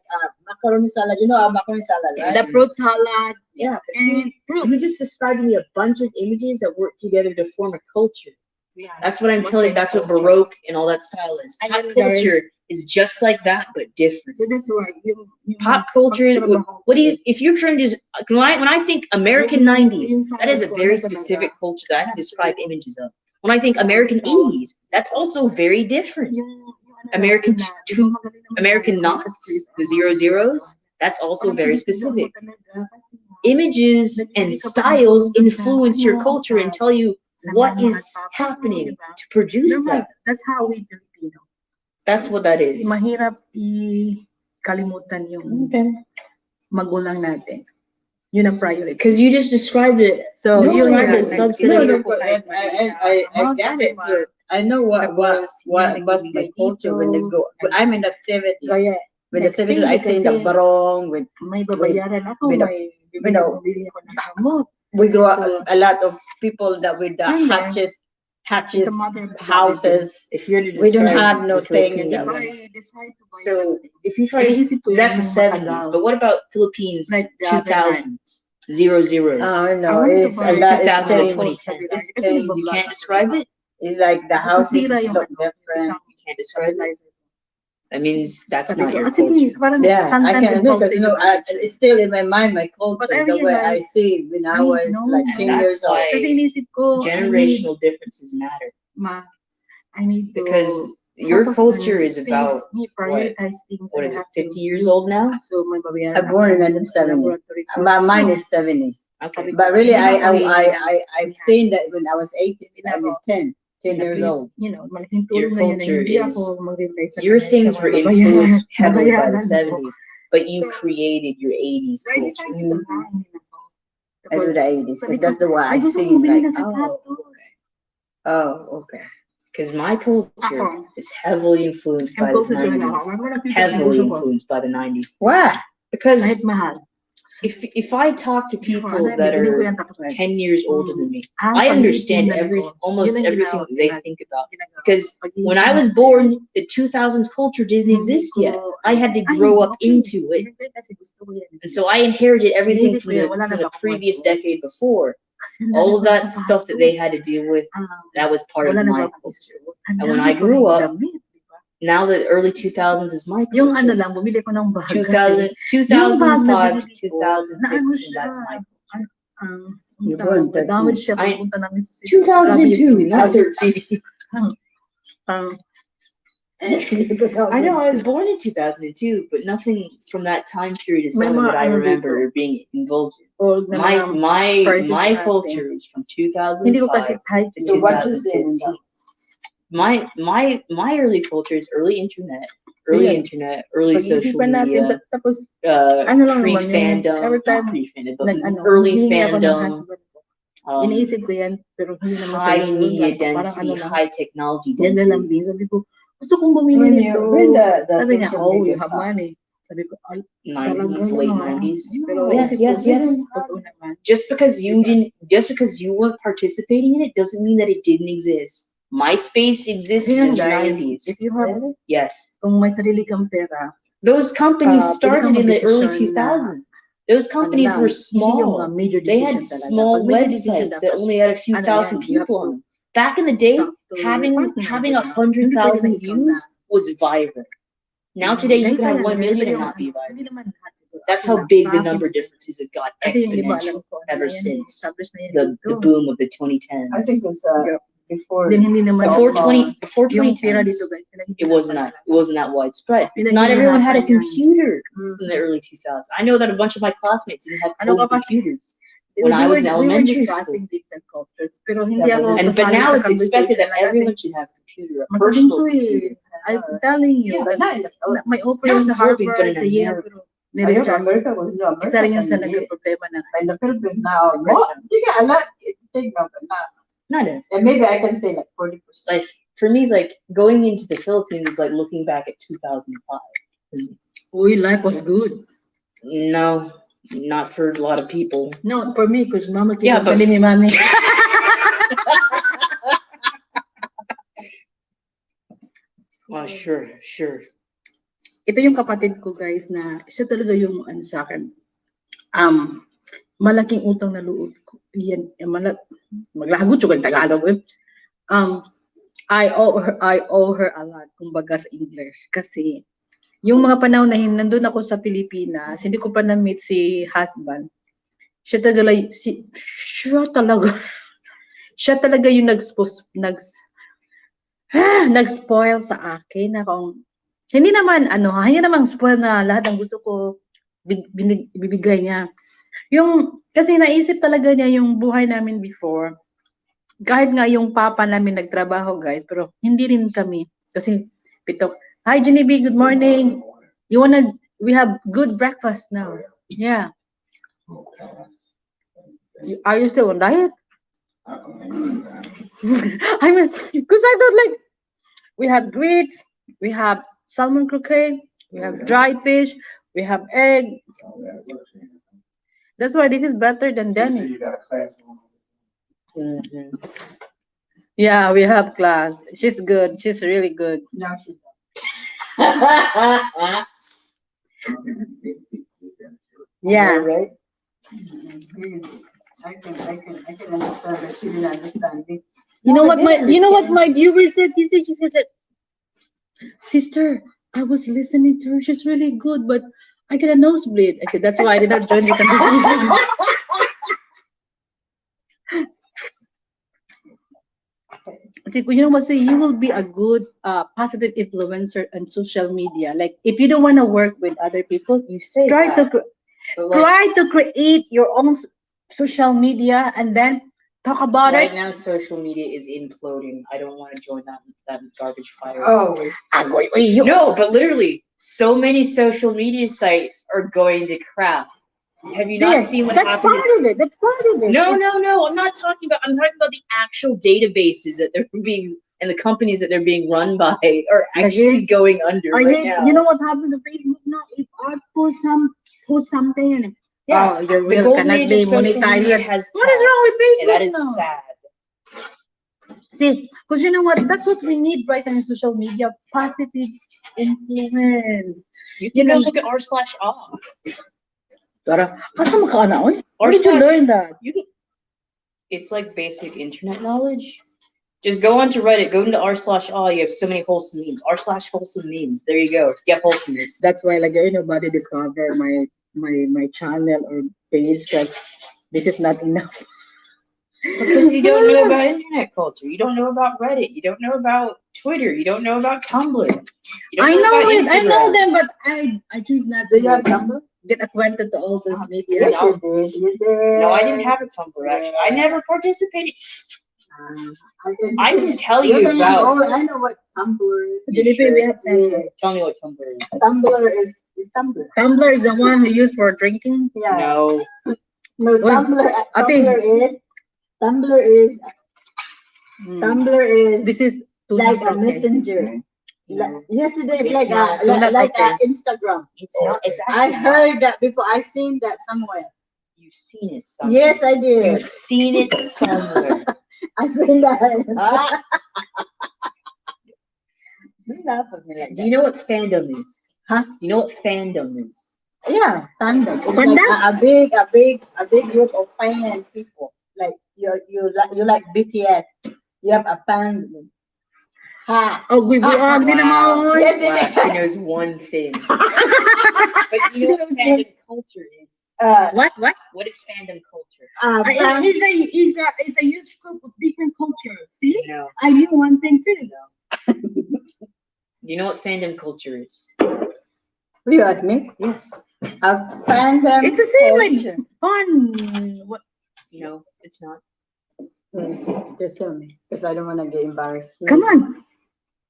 macaroni salad. You know our macaroni salad, right? The fruit salad Yeah. and fruit. You just described to me a bunch of images that work together to form a culture. Yeah. That's what I'm Most telling you. like That's what culture. Baroque and all that style is. And Pop then there is- culture is just like that, but different. So that's why you Pop culture. What do you? If you're trying to, when I think American '90s, that is a very specific culture that I can describe images of. When I think American '80s, that's also very different. American American knots, the 00s, that's also very specific. Images and styles influence your culture and tell you what is happening to produce that. That's how we Filipino. That's what that is. Mahirap i-kalimutan yung magulang natin. Yun ang priority. Because you just described it. So You yun described nga, it substantive. I get it. But I know what was my culture when they go. But I'm in the 70s. Kaya, With the 70s, I seen the kasi barong. With may babayaran ako, with the- may you know, bibili ako ng gamot. we grew up So- a lot of people that with the And then, hatches It's a matter of houses. If you're to We don't describe have no the thing in If that Filipinos- one. I decide to buy So something, if you try to, iniisip ko yun that's the ng 70s. matagal. But what about Philippines Like the other 2000s? Zero zeros. No, it's a lot. It's 2000 to changed. 2010. It's changed. You can't describe it? It's like the houses look different. You can't describe it? That means that's not your Sige, culture. parang Yeah, I can admit because it's still in my mind, my But culture, I the way I realized- see it when I I was know. like And 10 that's years old. why Kasi inisip ko, generational differences matter. I need to Because your focus culture on is about, things, me prioritize things what that is I it, have to 50 years do. old now? So may babayaran I'm born in ako 1970. laboratory Mine costs. is 70s. Okay. But really, Hindi na ako I've seen that when I was 18, I mean 10 At years least, old. you know, malaking Your tulong na yun na culture hindi is- ako mag-rely sa Your kanya things sa were mga influenced heavily by the babayaran ko. 70s, but you So, created your 80s So I culture. decided to buy ako. I do the 80s sabi because that's the one ay I gusto see. ko bumili Like, ng sapatos. okay. Because my culture Ako. is heavily influenced by the Impulsive talaga ako. 90s. Wala mo nakita yung Heavily puso ko. influenced by the 90s. Why? Because Kahit mahal. if I talk to people that Bibili ko are yan tapos 10 years older than me, ang I understand pag-iipunan ko, almost yun ang everything ginawa- that they think about. ginagawa. Because when I was born, the 2000s culture didn't exist yet. I had to grow up into it. And so I inherited everything from the previous decade before. All of that stuff that they had to deal with, that was part of my culture. And when I grew up, now the early 2000s is my culture. Yung ano lang, bumili ko ng bag 2000, kasi. Yung bag na 2005 binili ko, 2015, that's my culture. You born 13. damage siya I- pupunta namin sa city. 2002, not 13. Um, I know I was born in 2002, but nothing from that time period is May something mga that I ano remember being indulged in. old na mga prices My natin. culture is from Hindi ko kasi 2005 type. to So what you saying 2015. My early culture is early internet, early social Pag-isipan natin, media, tapos ano lang naman yun, pre-fandom, every time not pre-fandom, but nag-ano, early hihingi ako ng fandom, husband ko. Iniisip ko yan, pero hindi naman high sa'yo. media Parang density, lang, high technology yan na lang density. din. Sabi ko, gusto kong bumili nito. the Sabi niya, social oh, media you have stuff. money. Sabi ko, ay, 90s, talaga late yun, 90s. Pero Yes, isip yes, ko, yes. totoo naman. Just because you weren't participating in it doesn't mean that it didn't exist. MySpace existed in Ngayon, the guys, 90s. if you have, Yes. kung may sarili kang pera, Those companies pwede started kang in the early magdesisyon na, 2000s. Those companies ano lang, were hindi yung small. major They decision had talaga. small Pag major decision websites dapat, that only had a few ano thousand yan, you have people to on. Back in the day, talk to your having partner. 100,000 Hindi pwede na ikaw views na. was viral. Now today you can have 1 million and not be Hindi viral. naman lahat siguro. That's Ako how lang, big sa the akin, number differences have got kasi yung iba, alam exponential ko, ano ever na yan, since established na yan the dito. boom of the 2010s. I think it's before. Then hindi naman Before ako- 20 before yung pera 2010s, dito, guys, it wasn't that widespread. Pinag- Not everyone had a pinag- computer Mm. in the early 2000s. I know that a bunch of my classmates didn't have Ano home ka pa? computers when I was in we elementary were discussing different cultures, pero hindi Yeah, ako but sasali now sa it's expected that conversation na everyone kasi should have a computer, a magaling personal to computer. I'm telling you, But not in the Philippines. may offer Not sa in Philippines, but Harvard, in sa Yale, America. pero Ayun, nire-charge. America was no. Isa rin yun sa America nagka-problema na. in the Philippines now. They got a lot to think of, but not. Not a, And maybe I can say like 40%. like for me, like going into the Philippines is like looking back at 2005. Uy, life was good. No, not for a lot of people. No, for me, because mama keep Yeah, on but- telling me, mommy. Oh, sure. Ito yung kapatid ko, guys, na siya talaga yung ano sa akin. Malaking utang na loob ko. Yan, maglagot yung Tagalog. I owe her a lot, kumbaga sa English. Kasi, yung mga panahon na nandun ako sa Pilipinas, hindi ko pa na-meet si husband. Siya talaga yung nag-spoil sa akin na kung hindi naman spoil na lahat ng gusto ko bibigay niya. Yung kasi naisip talaga niya yung buhay namin before. Kahit nga yung papa namin nagtrabaho, guys, pero hindi rin kami kasi pitok. Hi Genevieve, good morning. We have good breakfast now. Yeah. Are you still on diet? I mean, because I thought like we have grits, we have salmon croquette, we have dried fish, we have egg. That's why this is better than Danny. Mhm. Yeah, we have class. She's good. She's really good. Now she Yeah. Right? Really. I can understand, but she didn't understand it. You know what my viewer said? She said that, sister, I was listening to her. She's really good, but I get a nosebleed. I said, that's why I did not join the conversation. See, you know what? Say you will be a good, positive influencer on social media. Like if you don't want to work with other people, You say try that, to but like try to create your own social media and then talk about right it. now, social media is imploding. I don't want to join that garbage fire. Oh, No, but literally, so many social media sites are going to crap. Have you not seen what that's happened? part of it. That's part of it. No. I'm not talking about. I'm talking about the actual databases that they're being and the companies that they're being run by are actually going under right now. You know what happened to Facebook now? If I post something and Yeah, your the reel golden cannot age be of social media monetized. has What is wrong with passed, and that Facebook is now? sad. See, because you know what? That's what we need right now in social media. Positive influence. You can go look at r/aw. Tara, kasa makaana, oy? Where R did you slash- learn that? You can. It's like basic internet knowledge. Just go onto Reddit, go into r/aw. You have so many wholesome memes. r/wholesome memes. There you go. Get wholesomeness. That's why, like, nobody discover my channel or page because this is not enough. Because you don't know about internet culture. You don't know about Reddit. You don't know about Twitter. You don't know about Tumblr. You don't I know about it. I know Instagram. them, but I choose not do to you have number? get acquainted to all this media. Yes, you did. You did. No, I didn't have a Tumblr actually. I never participated. I can tell You you think, about. oh, I know what Tumblr is. Delivery, we have some. Yeah. Tell me what Tumblr is. Tumblr is Tumblr. Tumblr is the one who used for drinking. Yeah. No. No, Well, Tumblr. I think- Tumblr is This is too like not a okay. messenger. Yesterday it's It's like not. Do not like okay. a Instagram. It's not. It's I actually heard that before. I seen that somewhere. You've seen it somewhere. Yes, I did. You've seen it somewhere. I seen that. Ah, You laugh at me like do that. you know what fandom is? Huh? You know what fandom is? Yeah, fandom. It's Fandom? like a big group of fan people. Like you like BTS. You have a fandom. Ha. Oh, we ang din Wow. naman. Yes, it Wow, is. she knows one thing. But you know what fandom culture is? What? What is fandom culture? It's a huge group of different cultures. See? No. I knew one thing too. Do you know what fandom culture is? You admit Yes. a fandom. It's the same culture. like fun. What? No, it's not. Just tell me, because I don't want to get embarrassed. Come on.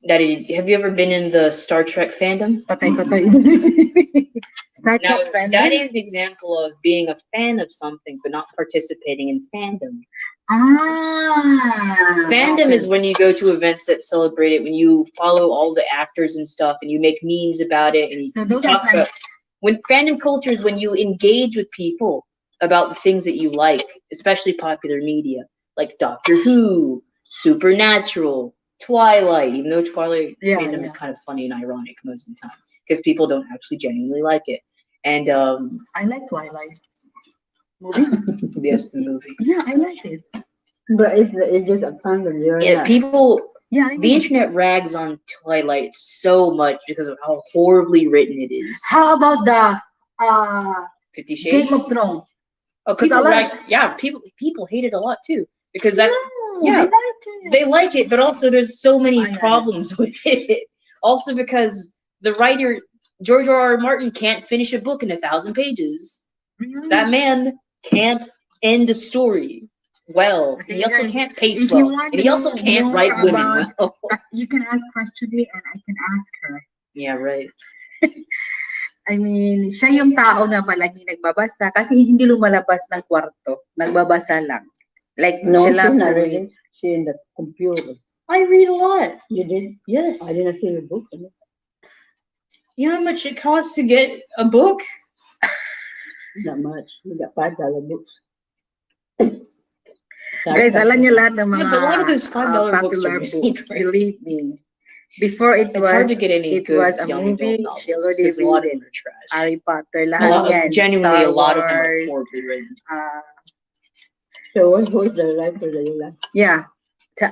Daddy, have you ever been in the Star Trek fandom? Patay. Star Now, Trek fan. that is an example of being a fan of something but not participating in fandom. Fandom is when you go to events that celebrate it, when you follow all the actors and stuff, and you make memes about it, and you So those are talk about. When fandom culture is when you engage with people about the things that you like, especially popular media like Doctor Who, Supernatural, Twilight. Even though Twilight fandom is kind of funny and ironic most of the time because people don't actually genuinely like it. And I like Twilight movie. yes, the movie. Yeah, I like it. But it's just a fandom. Yeah, people. Yeah, I The know. internet rags on Twilight so much because of how horribly written it is. How about the 50 Shades. Game of Thrones? Oh, Because people I rag. like- Yeah, people hate it a lot too because that No, yeah. I like it. they like it, but also there's so many I know. problems with it. Also because the writer George R.R. Martin can't finish a book in 1,000 pages. Really? That man can't end a story well. And he also Guys, can't pace if you well. want And to he also know can't more write women about- well. You can ask Questionly and I can ask her. Yeah, right. I mean, siya yung tao na palagi nagbabasa kasi hindi lumalabas ng kwarto. Nagbabasa lang. Like, No, she she's loved not to read. reading. She's in the computer. I read a lot. You did? Yes. I didn't see the book. You know how much it costs to get a book? Not much. We got $5 books. Guys, alam niyo lahat ng mga Yeah, but a lot of those $5 books popular are really books. great. Believe me. Before it It's hard was to get any it good was a young movie. adult She novels already because a lot of read it. them are trash. Harry Potter, A lahat lot, yan. genuinely, Star a lot of them are Wars. horribly written. So who's the writer that you like? Yeah.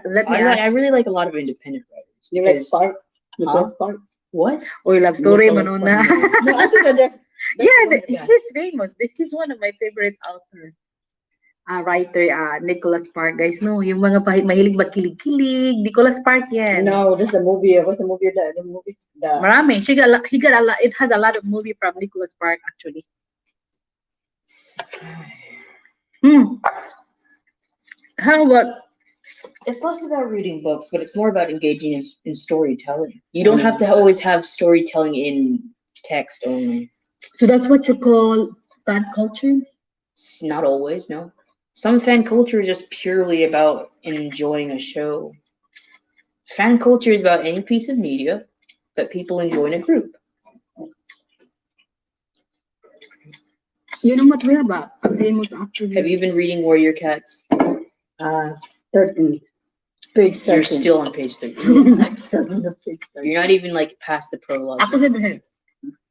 Let me I ask. really like a lot of independent writers. You like because- Spark? You Huh? like Spark? What? Or love story, Nicholas Manuna. Sparks. No, I think that's Yeah, one of the- he's famous. He's one of my favorite author. Writer, Nicholas Spark, guys. No, yung mga mahilig magkilig-kilig. Nicholas Spark yan. No, this is the movie. What's the movie? The movie. Marami. He got a lot. It has a lot of movie from Nicholas Spark, actually. How about? It's less about reading books, but it's more about engaging in storytelling. You don't have to always have storytelling in text only. So that's what you call fan culture? It's not always, no. Some fan culture is just purely about enjoying a show. Fan culture is about any piece of media that people enjoy in a group. You know what we have a famous actor. Have you been reading Warrior Cats? 13. Page 13. You're still on page 13. You're not even like past the prologue. Ako sabi,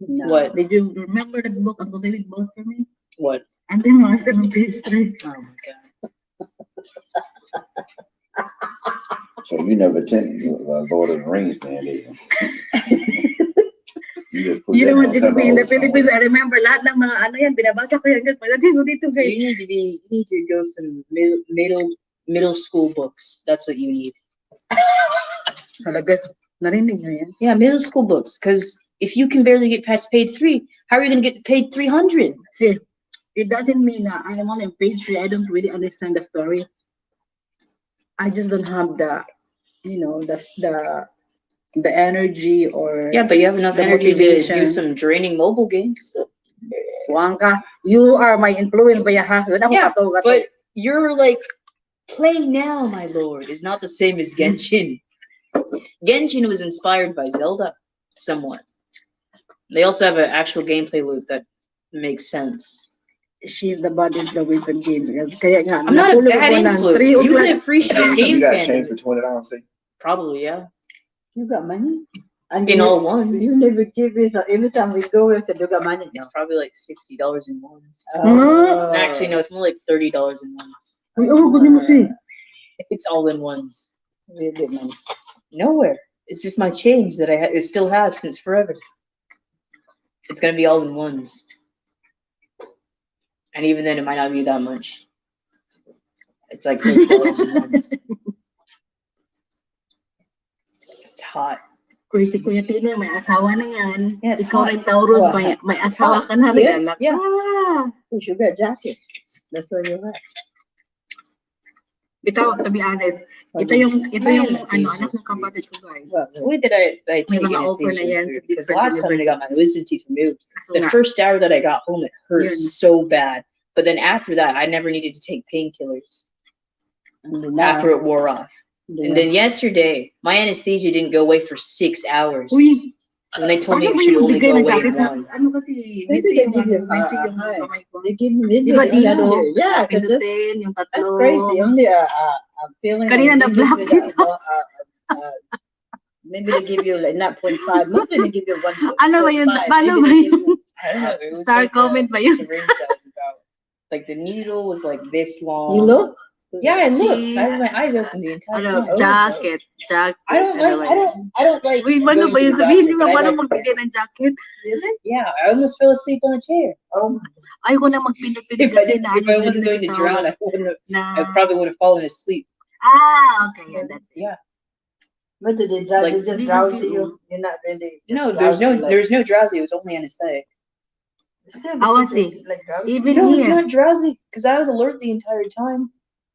No. What? did you remember that book Uncle David bought for me? What? And then Mars on page 3. Oh my god. So you never attended Lord of the Rings, then, did you? You know what, in the Philippines, I remember lahat ng mga ano yan, binabasa ko yan. Pagdating ko dito, guys. You need to go some middle school books. That's what you need. Halagas, narinig nyo yan? Yeah, middle school books. Because if you can barely get past page 3, how are you going to get paid 300? See, it doesn't mean that I am on page 3. I don't really understand the story. I just don't have the, the energy or Yeah, but you have enough the energy to motivation. do some draining mobile games. Wangka, you are my influence, baya ha? Yeah, but you're like, play now, my lord, is not the same as Genshin. Genshin was inspired by Zelda, somewhat. They also have an actual gameplay loop that makes sense. She's the body of the Wizard Games. Kaya nga, I'm not a natulog bad ako ng influence. 3 You o'clock. can appreciate game You got change fandom. for $20, see? Probably, yeah. You got money? And In you, all ones. You never give me, so every time we go, we say, you got money? It's probably like $60 in ones. Oh. Actually, no, it's more like $30 in ones. Ay, oh, ganun mo si. It's all in ones. We get money. Nowhere. It's just my change that I still have since forever. It's gonna be all in ones. And even then, it might not be that much. It's like $30 in ones. It's hot. Kuya si Kuya Tino, may asawa na yan. Yeah, it's Ikaw hot. rin, Taurus, Oh, may asawa ka na rin. Anak. Yeah. You should get a jacket. That's what you have. Ito, to be honest, ito yung anak ng kapatid ko, guys. The way that I May take mga offer na yan anesthesia, sa because different last time I got my wisdom teeth removed, So the nga, first hour that I got home, it hurt Yun. so bad. But then after that, I never needed to take painkillers And then now, after it wore off. And then yesterday, my anesthesia didn't go away for 6 hours. uy, When they told me paano it ba should yung only magbigay go ng away jacket sa, one. ano kasi, Maybe they give you messy yung high. kamay ko. they give me Di ba dito? Yeah, because that's Pindutin, yung tatlo. crazy. Only a feeling. Kanina they give na-block you it. Maybe they give you like not 0.5. Maybe they give you 1. Ano ba yun? Paano ba yun? I don't know. It was Star like comment a ba yun? syringe that was about, like the needle was like this long. You look? Yeah, I looked. See? I had my eyes open the entire Ano, time. jacket. I don't like. I don't like. Uy, paano going ba to yun? the Sabihin nyo nga, doctor, but I paano like magbigay ng jacket? Yeah, I almost fell asleep on the chair. Oh, Ayoko na magpinupin If I kasi didn't, if I wasn't going to drown, I probably would have fallen asleep. Okay, yeah, that's it. Yeah. what do they Like- they just drowsy you? You're not really. No, just there's no drowsy. It was only anesthetic. Still, I was because like drowsy. Even No, it's here. not drowsy because I was alert the entire time.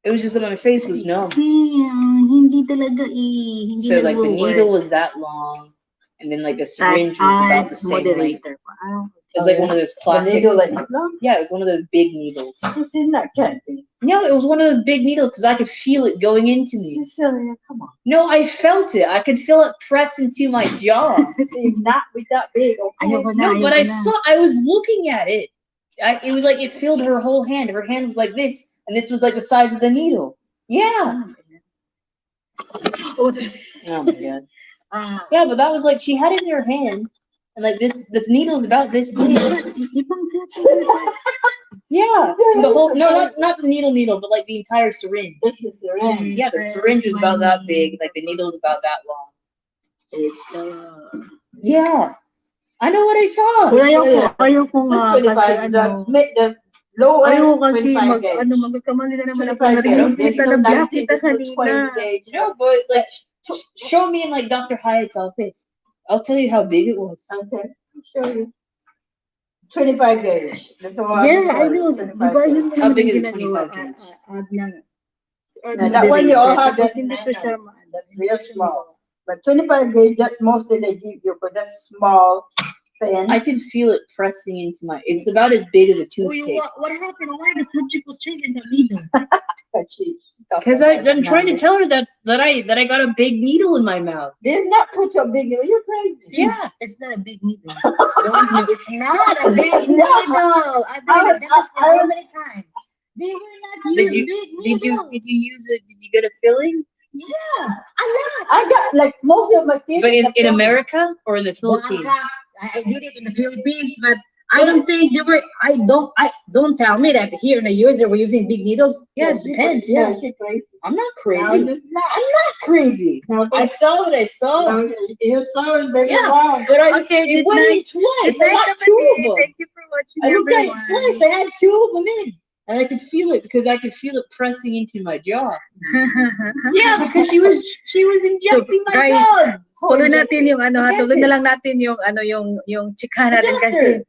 It was just that my face was numb. Hindi talaga Hindi So like the nag-work. needle was that long, and then like the Tas syringe was about the same length. moderator pa. It was like one of those The plastic. needle like this long? Yeah, it was one of those big needles. Cecilia, can't be. No, it was one of those big needles because I could feel it going into me. Cecilia, come on. No, I felt it. I could feel it press into my jaw. See, not with that big, okay? Ayoko na, No, but ayoko I na. saw. I was looking at it. It was like it filled her whole hand. Her hand was like this, and this was like the size of the needle. Yeah. Oh, Oh my god. Yeah, but that was like she had it in her hand, and like this needle's about this big. Ibang set. Yeah, the whole not the needle, but like the entire syringe. This is syringe. Yeah, the syringe was about that big, like the needle's about that long. Yeah, I know what I saw. Ayoko nga This kasi 25, the lower ayoko kasi 25 gauge. magkamali na naman ako 25 na rin gauge. yung There's kita no na black 90, kita there's no kanina. 20 gauge. No, but like show me in like Dr. Hyatt's office. I'll tell you how big it was. Okay, I'll show you. 25 gauge. That's all Yeah, I I'm know. sorry, Di ba yun How naman big yung is a ginagawa? 25 gauge? Add ng That one you all have, tapos that hindi ko siya that's real small. But 25 gauge, that's mostly they give you for that small thin. I can feel it pressing into my. It's about as big as a Oh, toothpick. what happened? Why the subject was changing the needle? Because I'm trying to tell her that I got a big needle in my mouth. Did not put your big needle. You're crazy. Yeah. It's not a big needle. It's not a big needle. I've been at that how many times? They were not using big needles. Did you use it? Did you get a filling? Yeah, a lot. I got like most of my kids. But in America or in the Philippines? I did it in the Philippines, but I don't think they were. I don't tell me that here in the US they were using big needles. Yeah, it depends. Yeah, I'm not crazy. No, I'm not crazy. No, I saw what I saw. no, you saw it, baby. Yeah, Wow. but I Okay, it good went in night. twice. I got two of them. Thank you for watching. I looked at it everyone. twice. I had two of them in, and I could feel it because I could feel it pressing into my jaw. Yeah, because she was injecting my guys, dog. tuloy natin yung ano ha, tuloy na lang Dentist. natin yung chika natin kasi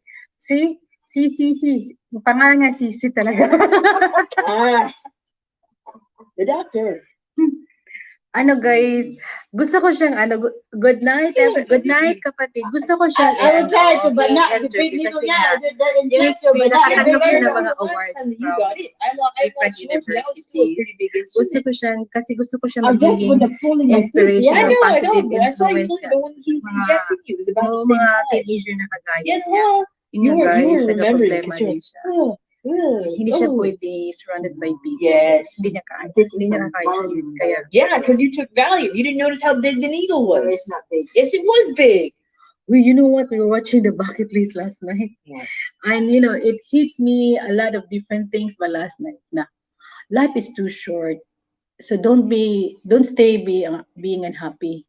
si yung pangalan nga si talaga. The doctor. Ano guys, gusto ko siyang good night kapatid. Gusto ko siyang I will try to, but not the interview big needle. kasi Yeah, nga, the injection, but not the nakatanggap big siya ng needle. mga awards You from got it. I different watched yours. That was still a pretty big Gusto instrument. ko siyang, kasi gusto ko siyang I guess with magiging the pulling my teeth. inspiration. Yeah, I know, positive but I saw you influence the one he was Mga- injecting you. It was about the Oo, same mga size. teenager na kagaya Yes, niya. huh? Yun You nga, were guys, remembering nagka-problema because you're din like, siya. Hindi siya pwede surrounded by people. Yes. Hindi niya kaya. Hindi niya kaya. Kaya, Yeah, because you took Valium. You didn't notice how big the needle was. No, it's not big. Yes, it was big. you know what? We were watching the bucket list last night. What? And, it hits me a lot of different things by last night. Na, life is too short. So don't stay being unhappy,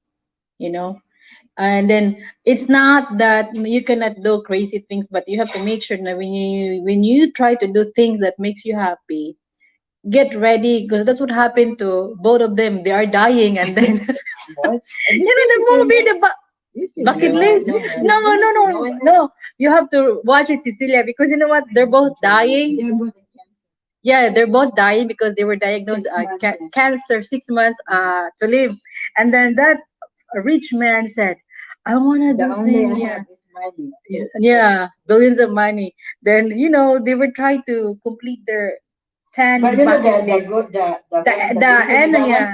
And then it's not that you cannot do crazy things, but you have to make sure that when you try to do things that makes you happy, get ready, because that's what happened to both of them. They are dying, and then What? the movie, bucket list. No. You have to watch it, Cecilia, because you know what? They're both dying. Yeah, they're both dying because they were diagnosed cancer 6 months to live, and then that rich man said, I want to do things. Yeah, billions of money. Then they were trying to complete their 10 But you know bucket list.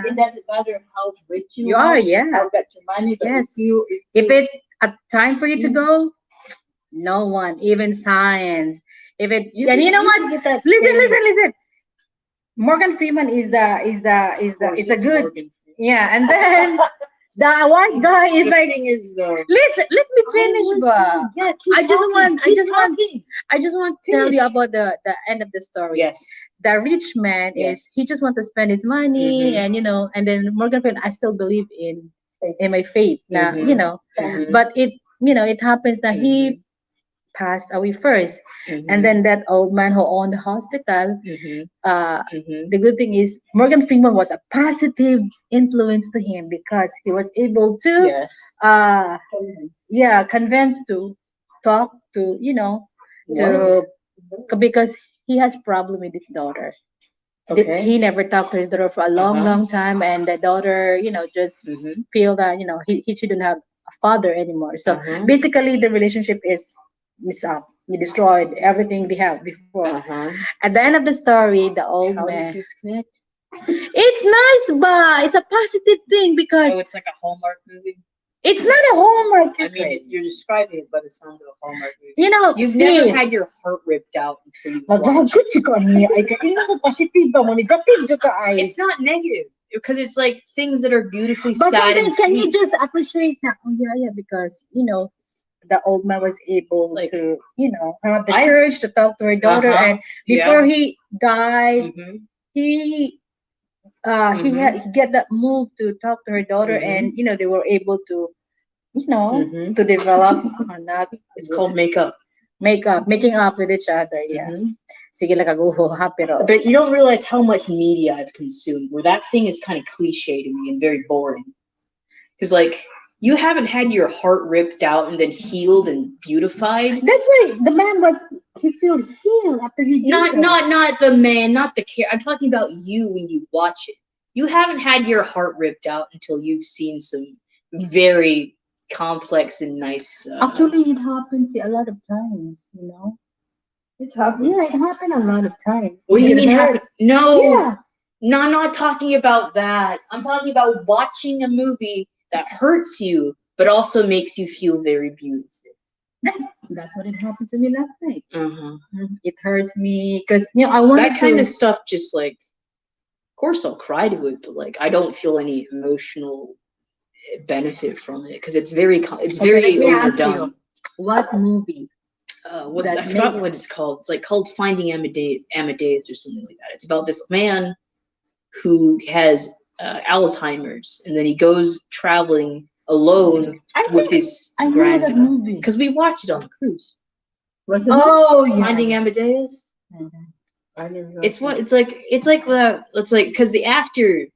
It doesn't matter how rich you are, are, yeah. how much money. But Yes. if If it's a time for you to go, no one, even science. If it, and you know what? Listen. Morgan Freeman is a good, yeah, and then the white guy is like, listen, let me finish, but Yeah, I just want to tell Finish. you about the end of the story. Yes. The rich man Yes. he just want to spend his money, Mhm. and then Morgan Freeman, I still believe in my faith, Mhm. Mhm. but it happens that he passed away first, and then that old man who owned the hospital, the good thing is Morgan Freeman was a positive influence to him because he was able to Yes. convince to talk to What? because he has problem with his daughter. Okay. He never talked to his daughter for a long time, and the daughter just feel that he shouldn't have a father anymore. So basically the relationship is up. He destroyed everything they have before. At the end of the story, the old How man. does this connect? It's nice, but it's a positive thing because Oh, it's like a Hallmark movie. it's not a homework. I mean, you're describing it by the sounds of a Hallmark movie. You've see, never had your heart ripped out until you watched. It's not negative. because it's like things that are beautifully But sad and sometimes can you sweet. just appreciate that? Oh yeah, because the old man was able Like, to have the I- courage to talk to her daughter, Uh-huh, and before he died, Mhm. he he get that move to talk to her daughter, Mhm. and they were able to Mhm. to develop not It's called makeup. making up with each other. Yeah. Mhm. Sige lang kaguho ha, pero But you don't realize how much media I've consumed, where that thing is kind of cliche to me and very boring. Because like you haven't had your heart ripped out and then healed and beautified. that's why the man he feel healed after he did that. Not the man, not the care. I'm talking about you when you watch it. You haven't had your heart ripped out until you've seen some very complex and nice. Actually, it happens a lot of times. It happened. Yeah, it happened a lot of times. What do you mean hurt? happen? No, Yeah. no, I'm not talking about that. I'm talking about watching a movie that hurts you, but also makes you feel very beautiful. That's what it happened to me last night. Uh-huh. It hurts me because I wanted That kind to. of stuff just like, of course I'll cry to it, but like I don't feel any emotional benefit from it because it's very Okay, very let me ask overdone. you, what movie? I forgot what it's called. It's like called Finding Amadeus or something like that. It's about this man who has Alzheimer's, and then he goes traveling alone with his I know that granddaughter. movie. Because we watched it on the cruise. Was it? Oh yeah. Finding Amadeus. Mhm. I never It's like because the actor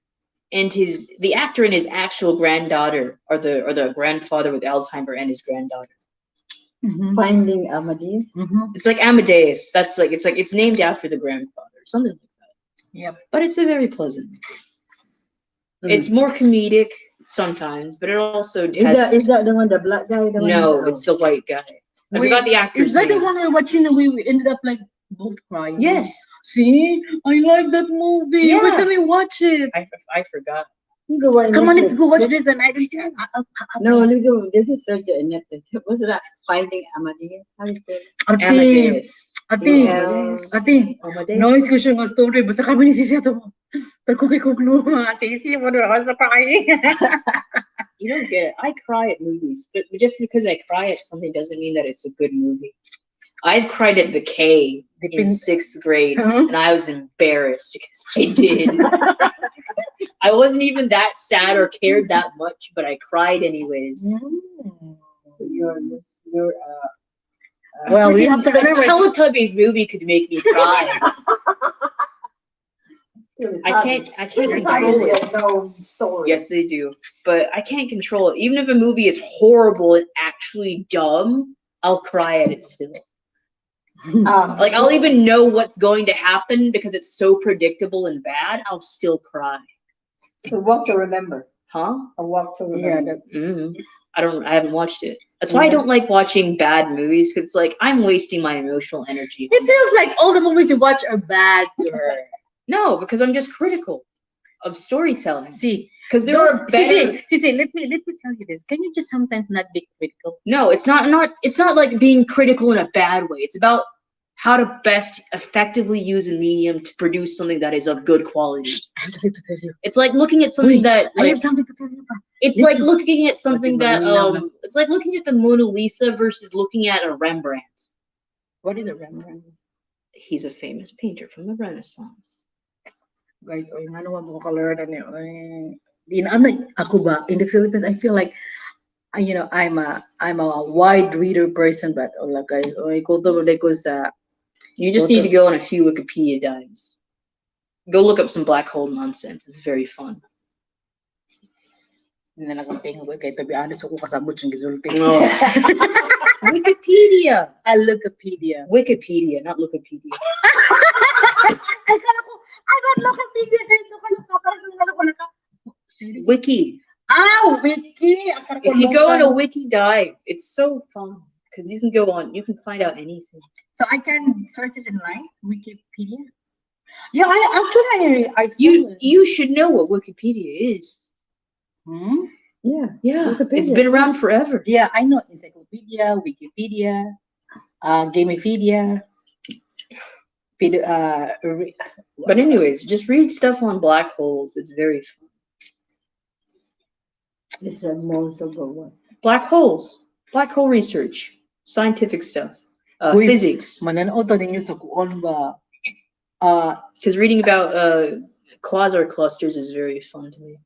and his actual granddaughter are the grandfather with Alzheimer and his granddaughter. Mhm. Finding Amadeus. Mhm. It's like Amadeus. It's named after the grandfather, something like that. Yep. But it's a very pleasant. It's more comedic sometimes, but it also has. Is that the one, the black guy? The one No, who's- it's the white guy. I Wait, forgot the actor's Is that name. the one we're watching and we ended up like both crying? Yes. See, I like that movie. Yeah. Where can we watch it? I forgot. You go watch Come on, let's Netflix. go watch this and I don't. No, let's go. This is search it in Netflix. What's that? Finding Amadeus. How is it? Ate, Amadeus. ate, Amadeus. ate. Amadeus. Noise ko siya ng story. Basta kami ni Sisi ato mo. Tagkukikuglo mga Sisi. Mo doon ako sa pahay. You don't get it. I cry at movies, but just because I cry at something doesn't mean that it's a good movie. I've cried at The K in 6th grade, and I was embarrassed because I did. I wasn't even that sad or cared that much, but I cried anyways. So you're Well, we have to The remember. Teletubbies movie could make me cry. I can't control it. No story. Yes, they do, but I can't control it. Even if a movie is horrible and actually dumb, I'll cry at it still. Like I'll even know what's going to happen because it's so predictable and bad. I'll still cry. So Walk to Remember. Huh? A Walk to Yeah, Remember. I haven't watched it. That's why I don't like watching bad movies because it's like I'm wasting my emotional energy. It feels like all the movies you watch are bad to her. No, because I'm just critical of storytelling. See, Because there are better. See, let me tell you this. Can you just sometimes not be critical? No, it's not like being critical in a bad way. It's about how to best effectively use a medium to produce something that is of good quality. I have something to tell you. It's like looking at something that I like have something to tell you. it's listen. like looking at something that Marina. it's like looking at the Mona Lisa versus looking at a Rembrandt. What is a Rembrandt? He's a famous painter from the Renaissance. Guys, oy, nga naman mo color na niyo. Ako ba, in the Philippines, I feel like, I'm a wide reader person, but hola guys, oy, kuto mo ko sa, You just need to go on a few Wikipedia dives. Go look up some black hole nonsense. It's very fun. hindi na nakatingin ko, kaya to be honest, ako kasabot yung gisulti. Oh. Wikipedia. Wikipedia, not Wikipedia. I got Wikipedia, guys, so Wiki. Wiki. If you go on a wiki dive, it's so fun because you can find out anything. So I can search it in line, Wikipedia. Yeah, I You should know what Wikipedia is. Yeah. Yeah, Wikipedia. it's been around forever. Yeah, I know encyclopedia, Wikipedia, Gamepedia. But anyways, just read stuff on black holes. It's very fun. It's the most of the one. Black holes, black hole research, scientific stuff, Uy. physics. Mananood to ninyo sa kuon ba? Because reading about quasar clusters is very fun to me.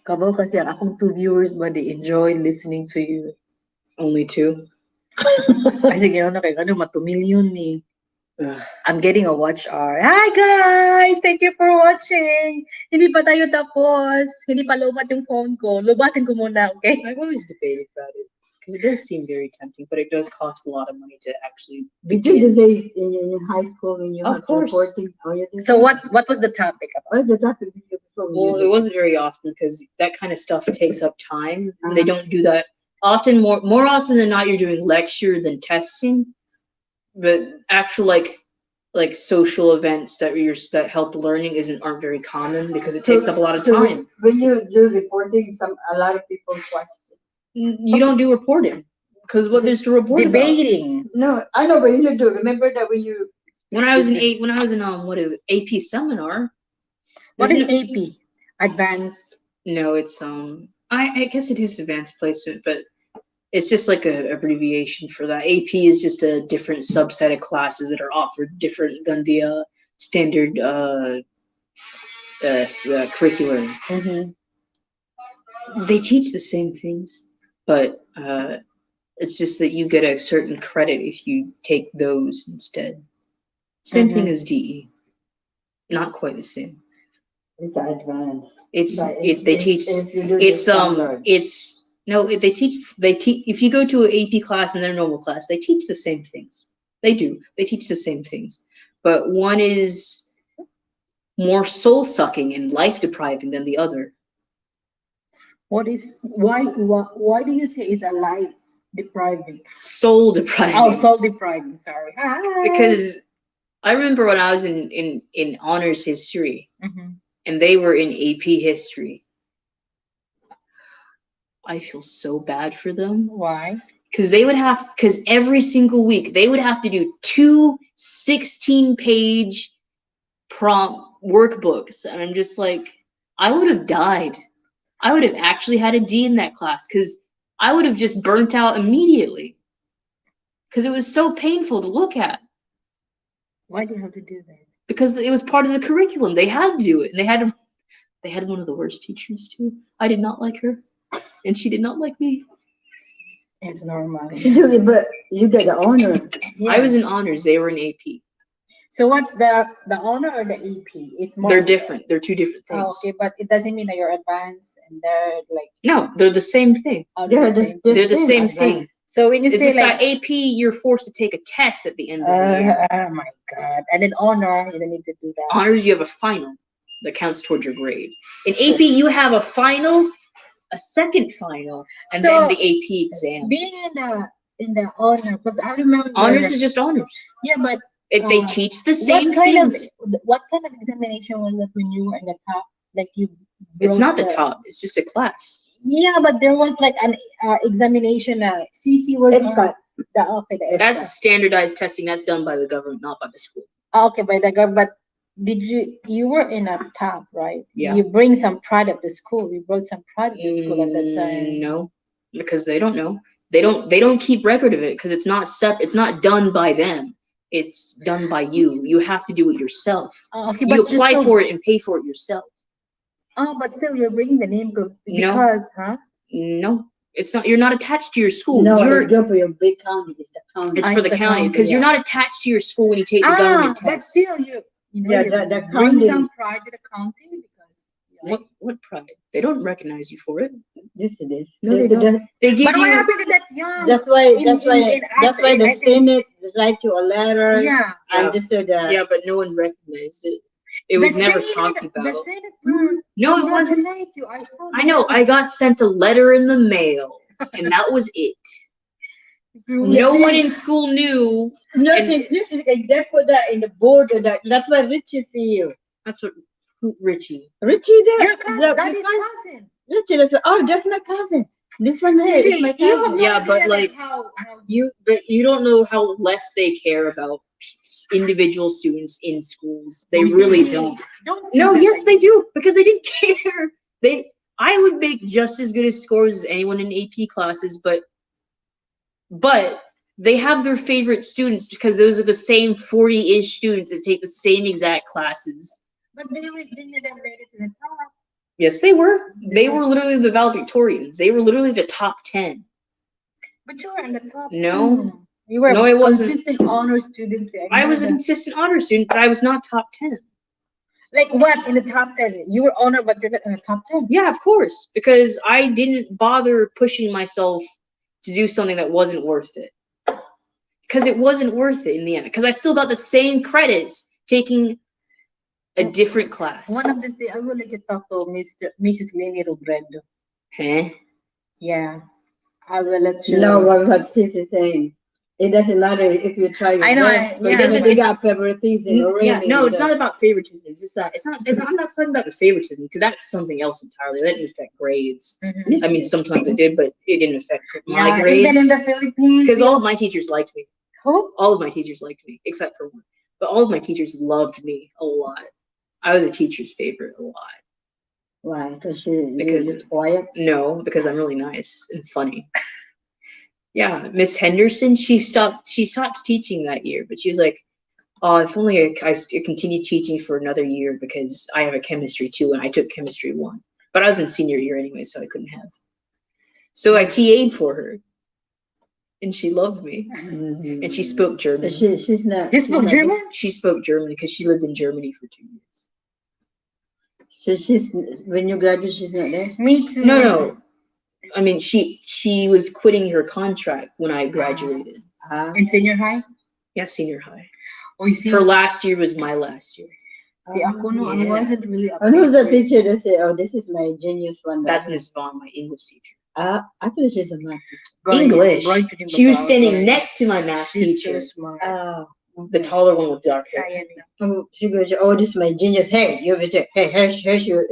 Kabaw kasi ang akong 2 viewers ba, they enjoy listening to you. Only 2. Ay, sige, ano kay ano, 2 million ni. Ugh. I'm getting a watch hour. Hi guys! Thank you for watching! Hindi pa tayo tapos. Hindi pa lobat yung phone ko. Lobatin ko muna, okay? I've always debated about it because it does seem very tempting, but it does cost a lot of money to actually. Did you debate in high school when you Of had course. reporting? Oh, you did. So what was the topic about? What's the topic before Well, it wasn't very often because that kind of stuff takes up time. They don't do that often. More often than not, you're doing lecture than testing. But actual like social events that help learning aren't very common because it takes up a lot of time. When you do reporting, a lot of people question. You don't do reporting because what there's to report Debating. No, I know, but you do. Remember that when you. When I was in what is it, AP seminar. What is AP? Advanced. No, it's I guess it is advanced placement, but it's just like an abbreviation for that. AP is just a different subset of classes that are offered different than the standard curriculum. Mm-hmm. They teach the same things, but it's just that you get a certain credit if you take those instead. Same thing as DE. Not quite the same. It's advanced. They teach if you go to an AP class and their normal class, they teach the same things. They teach the same things, but one is more soul sucking and life depriving than the other. Why do you say it's a life depriving? Soul depriving. Oh, soul depriving, sorry. Because I remember when I was in honors history, and they were in AP history. I feel so bad for them. Why? Because every single week they would have to do 2 16-page prompt workbooks. And I'm just like, I would have died. I would have actually had a D in that class because I would have just burnt out immediately. Because it was so painful to look at. Why do you have to do that? Because it was part of the curriculum. They had to do it. And they had one of the worst teachers too. I did not like her. And she did not like me. It's normal. But you get the honor. Yeah. I was in honors. They were in AP. So what's the honor or the AP? It's more. They're different. They're 2 different things. Oh, okay, but it doesn't mean that you're advanced and they're like. No, they're the same thing. Oh, they're the same thing. So when you it's say just like that AP, you're forced to take a test at the end of the year. Oh my God! And then honor, you don't need to do that. Honors, you have a final that counts towards your grade. In AP, you have a final, a second final, and then the AP exam. Being in the honor, because I remember honors is just honors. Yeah, but they teach the same things. What kind of examination was that when you were in the top? Like you. It's not the top. It's just a class. Yeah, but there was like an examination. CC was That's standardized testing. That's done by the government, not by the school. Okay, by the government. But you were in a top, right? Yeah. You bring some pride of the school. You brought some pride of the school at that time. No, because they don't know. They don't keep record of it because it's not separate. It's not done by them. It's done by you. You have to do it yourself. Okay, you apply for it and pay for it yourself. Oh, but still, you're bringing the name because, No, it's not. You're not attached to your school. No, it's good for your big county. It's the county. It's for the county because you're not attached to your school when you take the government test. But still, you bring some pride to the county because. What pride? They don't recognize you for it. Yes, it is. No, they don't. They give But what happened to that young? That's why the Senate write you a letter. Yeah. And just so that. Yeah, but no one recognized it. It was never talked about. The senator. No, it wasn't. I know. I got sent a letter in the mail, and that was it. No one in school knew. Nothing. They put that in the board. That's why Richie see you. That's what. Richie. Richie, there. That is cousin. Richie, that's my cousin. This one is my cousin. Yeah, but like you don't know how less they care about individual students in schools. They really don't. No, yes, they do because they didn't care. I would make just as good as scores as anyone in AP classes, but they have their favorite students because those are the same 40-ish students that take the same exact classes. But they never made it to the top. Yes, they were. They were literally the valedictorians. They were literally the top 10. But you were in the top. No. 10. You were No, I wasn't. consistent honor student. I was a consistent honor student, but I was not top 10. Like what in the top 10? You were honor, but you're not in the top 10. Yeah, of course, because I didn't bother pushing myself to do something that wasn't worth it. Because it wasn't worth it in the end. Because I still got the same credits taking a different class. One of this day, I will let you talk to Mrs. Lenny Robredo. Huh? Yeah, I will let you. No, what sis is saying. It doesn't matter if you try your I know, best, yeah. because you got favoritism already. Yeah, no, it's not about favoritism. It's just that I'm not talking about the favoritism, because that's something else entirely. That didn't affect grades. Mhm. I mean, sometimes it did, but it didn't affect my Yeah, grades. even in the Philippines. Because all of my teachers liked me. Who? All of my teachers liked me, except for one. But all of my teachers loved me a lot. I was a teacher's favorite a lot. Why? Because Because- you're quiet. No, because I'm really nice and funny. Yeah, Miss Henderson, she stopped teaching that year, but she was like, "Oh, if only I continued teaching for another year, because I have a chemistry 2 and I took chemistry 1. But I was in senior year anyway, so I couldn't have. So I TA'd for her, and she loved me, and she spoke German. But she's not. You spoke German? She spoke German because she lived in Germany for 2 years. So she's, when you graduate, she's not there. Me too. No. I mean, she was quitting her contract when I graduated. Ah. In senior high? Yeah, senior high. Oh, you see, Her last year was my last year. see, ako no, I Yeah. wasn't really. And who's the teacher that say, "Oh, this is my genius one"? That's Miss Vaughn, my English teacher. I thought she's a math teacher. English. Bright to She was the standing power. next to my math She's teacher, so smart. the taller one with dark hair. Sayang. Oh, she goes, "Oh, this is my genius. Hey, you over there. Hey, here's your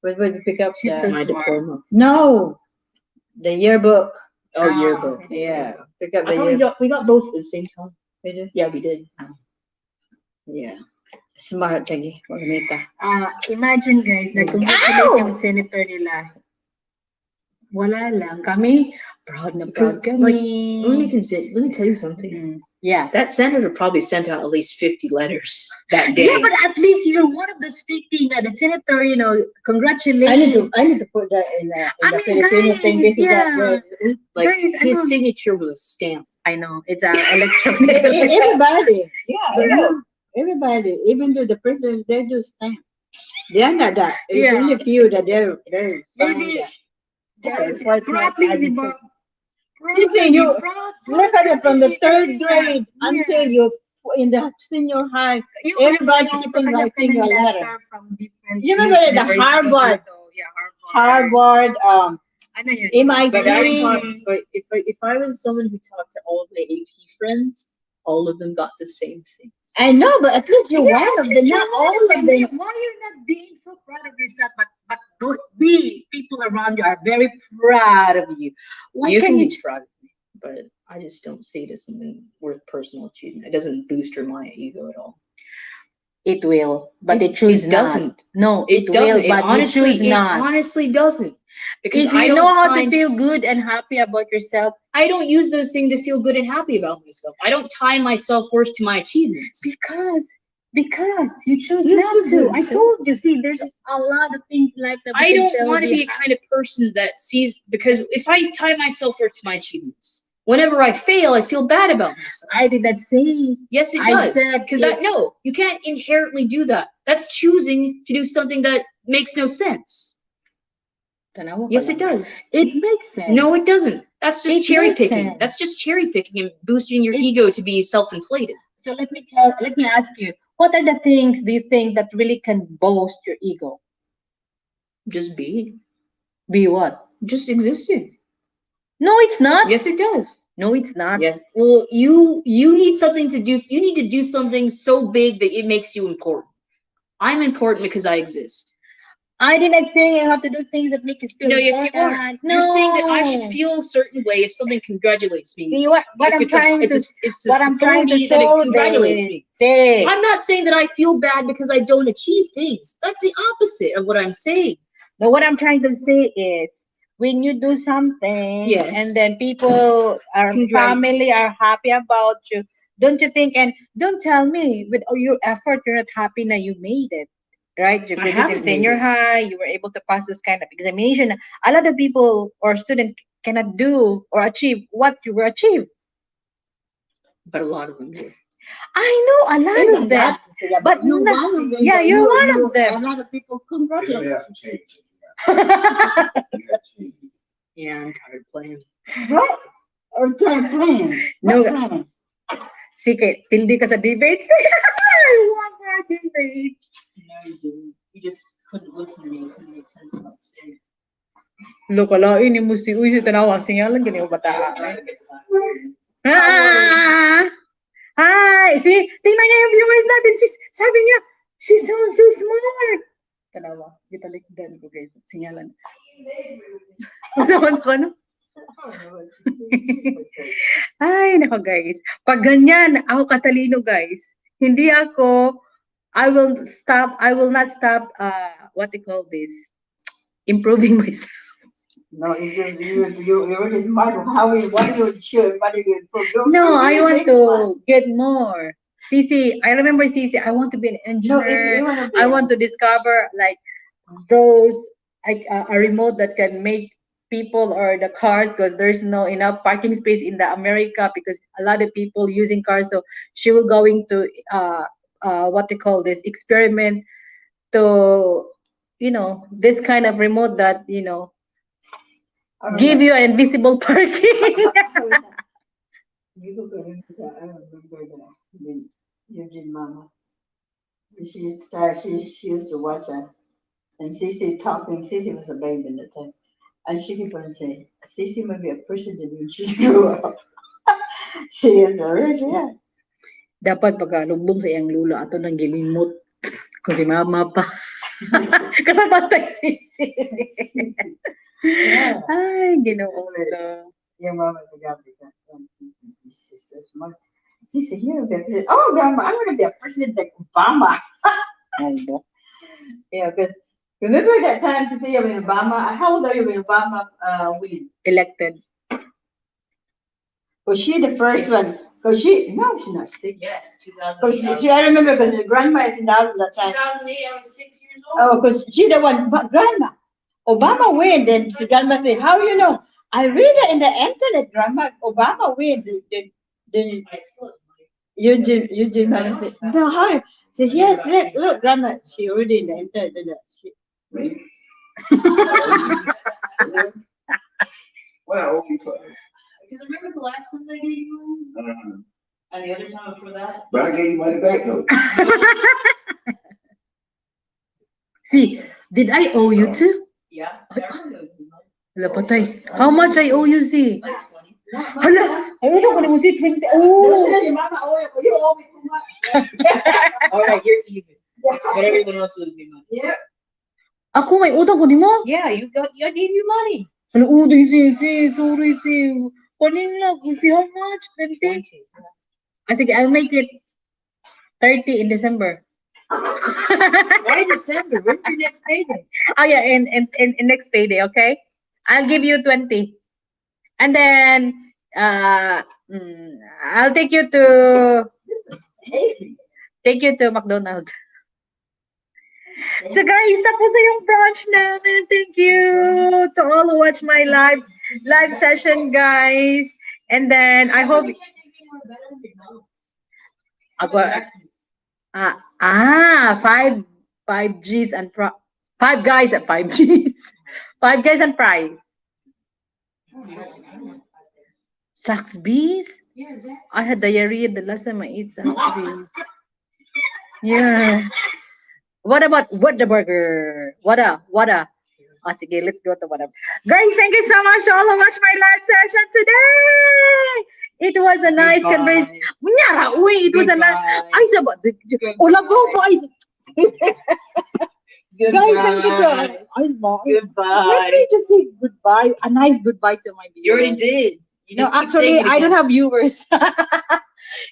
what would you pick up? She's so My smart. diploma. No, the yearbook. Oh, Ah, yearbook. okay. Yeah, pick up I the thought yearbook. we got both at the same time. We do? Yeah, we did. Yeah, smart lagi. Magmita. Imagine guys, nag-congratulate yung senator nila. Wala lang. Kami, proud na Because, proud like, kami. let me tell you something. Mm, yeah. That senator probably sent out at least 50 letters that day. Yeah, but at least you're one of those 50 na the senator, you know, congratulations. I need to put that in I the mean, Filipino thing. This is yeah. that word. Like, Guys, I his know. signature was a stamp. I know, it's an electronic. Everybody. Yeah, Everybody, even though the president, they do stamp. They are not that. It's Yeah. only few that they're Maybe. that's why it's not Proudly, as si important. Bob. You see, you Proudly. look at it from the third grade Yeah. until you in the senior high. Yung Everybody kanya-kanya- keep on writing kanya-kanyang a letter. From different You remember the universities Harvard? dito. Yeah, Harvard. Harvard, Ano yun? MIT. But if I was someone who talked to all of my AP friends, all of them got the same thing. I know, but at least you're Yeah, one at of them. least Not you're all one of them. Why you're not being so proud of yourself, but don't we, people around you, are very proud of you. Why You can can you? be proud of me, but I just don't see it as something worth personal achievement. It doesn't boost my ego at all. It will, but it choose It not. doesn't. No, It doesn't. will, but honestly, you choose not. honestly doesn't. Because If I you don't know how to find- feel good and happy about yourself, I don't use those things to feel good and happy about myself. I don't tie my self-worth to my achievements. because you choose You not should to. do I that. told you. See, there's a lot of things like that. I don't want to be a kind of person that sees, because if I tie my self-worth to my achievements, whenever I fail, I feel bad about myself. I did not say. Yes, it I does. said Because it- no, you can't inherently do that. That's choosing to do something that makes no sense. Tanawa ka Yes, it lang. does. It makes sense. No, it doesn't. That's just It cherry makes picking. sense. That's just cherry picking and boosting your It- ego to be self-inflated. So let me ask you, what are the things do you think that really can boast your ego? Just be. Be what? Just existing. No, it's not. Yes, it does. No, it's not. Yes. Well, you need something to do. You need to do something so big that it makes you important. I'm important because I exist. I didn't say you have to do things that make you feel No, yes, you are. important. You're saying that I should No. feel a certain way if something congratulates me. See what If I'm it's a- trying it's to a- it's what I'm trying to authority that it show congratulates this. me. Say. I'm not saying that I feel bad because I don't achieve things. That's the opposite of what I'm saying. No, what I'm trying to say is when you do something Yes. and then people are family are happy about you, don't you think? And don't tell me with all your effort you're not happy now you made it. Right? You I graduated haven't senior made it. high, you were able to pass this kind of examination. A lot of people or students cannot do or achieve what you were achieved. But a lot of them do. I know a lot Even of them. that, yeah, but but you're not- one of them. yeah, but you're one of them. A lot of people You gotta congratulate. have some change. no, You gotta change. Yeah, I'm tired of playing. What? Or try playing. What playing? sige, pildi ka sa debates. I want more debate. No, you didn't. You just couldn't listen to me. You couldn't make sense of what I was saying. Lo, kalain ni mo si Uy, tanawa, singalan ganyan I bata. was trying to get the class started. Ah! Hi! See, tingnan niya yung viewers natin. Sabi niya, she sounds so smart. Tanawa, gitalikdan ko guys. Singalan. Saman ko, no? Ay, nako guys. Pag ganyan, ako katalino guys. Hindi ako, I will not stop, what you call this? Improving myself. No, you're really smart. What do you show? What do you improve? No, I want to get more. Cici, I remember Cici, I want to be an No, if engineer. you want to be I want to discover like those like a remote that can make people or the cars because there's no enough parking space in the America because a lot of people using cars. So she will going to what they call this experiment to this kind of remote that give you invisible parking. You go to I remember that when Eugene Mama. She used to watch her, and Cece talking. Cece was a baby at the time, and she kept on saying, "Cece might be a person when she grew up." She is a rich, yeah. Dapat pagkalubong sa iyang lula ato nang gilimot kung si mama pa. Kasabantay sisi. Yeah. Ay, ginoo ko. Your mama forgot because she's so smart. She said, "You're gonna be, oh, grandma, I'm gonna be a president like Obama." Yeah, because remember that time to see when Obama. How old are you when Obama win? Elected. Was she the first one? Because she's not sick. Yes, Because 2008. I remember because the grandma is in the house at that time. 2008, I was 6 years old. Oh, because she the one, but grandma. Obama win, then she grandma say, "How you know?" I read it in the internet, grandma. Obama wins. Then I still have money. Eugene Mama said, "No, how?" You? Says, "Yes, look, grandma." She read it in the internet. Me? What I owe you for? Because remember the last time they gave you money? Uh-huh. And the other time before that? But I gave you money back though. See, did I owe you too? Yeah, everyone knows me money. Hala, patay. How much I owe you, si? Like 20. Hala, ay utang ko ni mo si 20. Oh! Mama, you owe me too much. All right, you're even. But everyone else owes me money. Yeah. Ako may utang ko ni mo? Yeah, I gave you money. Hala, uday si, sorry si. Kunin lang, si how much? 20? 20. Ah, sige, I'll make it 30 in December. Why December? When's your next payday? Oh yeah, in next payday, okay? I'll give you 20. And then I'll take you to McDonald's. So guys, tapos na yung brunch namin. Thank you to all who watch my live session, guys. And then I hope five G's and five guys at 5 G's. 5 guys and fries. Sacks bees? Yeah, exactly. I had diarrhea the last time I ate sacks bees. Yeah. What about the burger? What a. Ah, sige, let's go to whatever. Guys, thank you so much to all who watched my live session today. It was a nice conversation. It was a nice. I said, guys, thank you Goodbye. Let me just say goodbye. A nice goodbye to my viewers. You already did. You No, just keep actually, saying it I don't again. have viewers.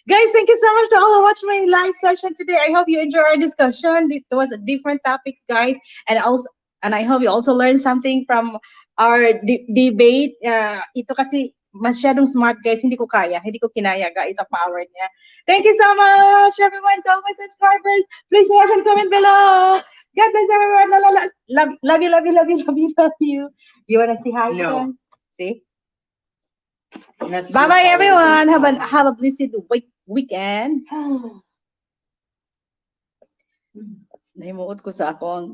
Guys, thank you so much to all who watched my live session today. I hope you enjoyed our discussion. It was different topics, guys, and also And I hope you also learned something from our debate. Ito kasi masyadong smart, guys. Hindi ko kaya. Hindi ko kinaya, guys, ang power niya. Thank you so much, everyone. To all my subscribers, please watch and comment below. God bless everyone. Love you, love you, love you, love you, love you. You want to say hi? No. Again? See? That's Bye-bye, your everyone. followers. Have a blessed weekend. Nahimuot ko sa ako ang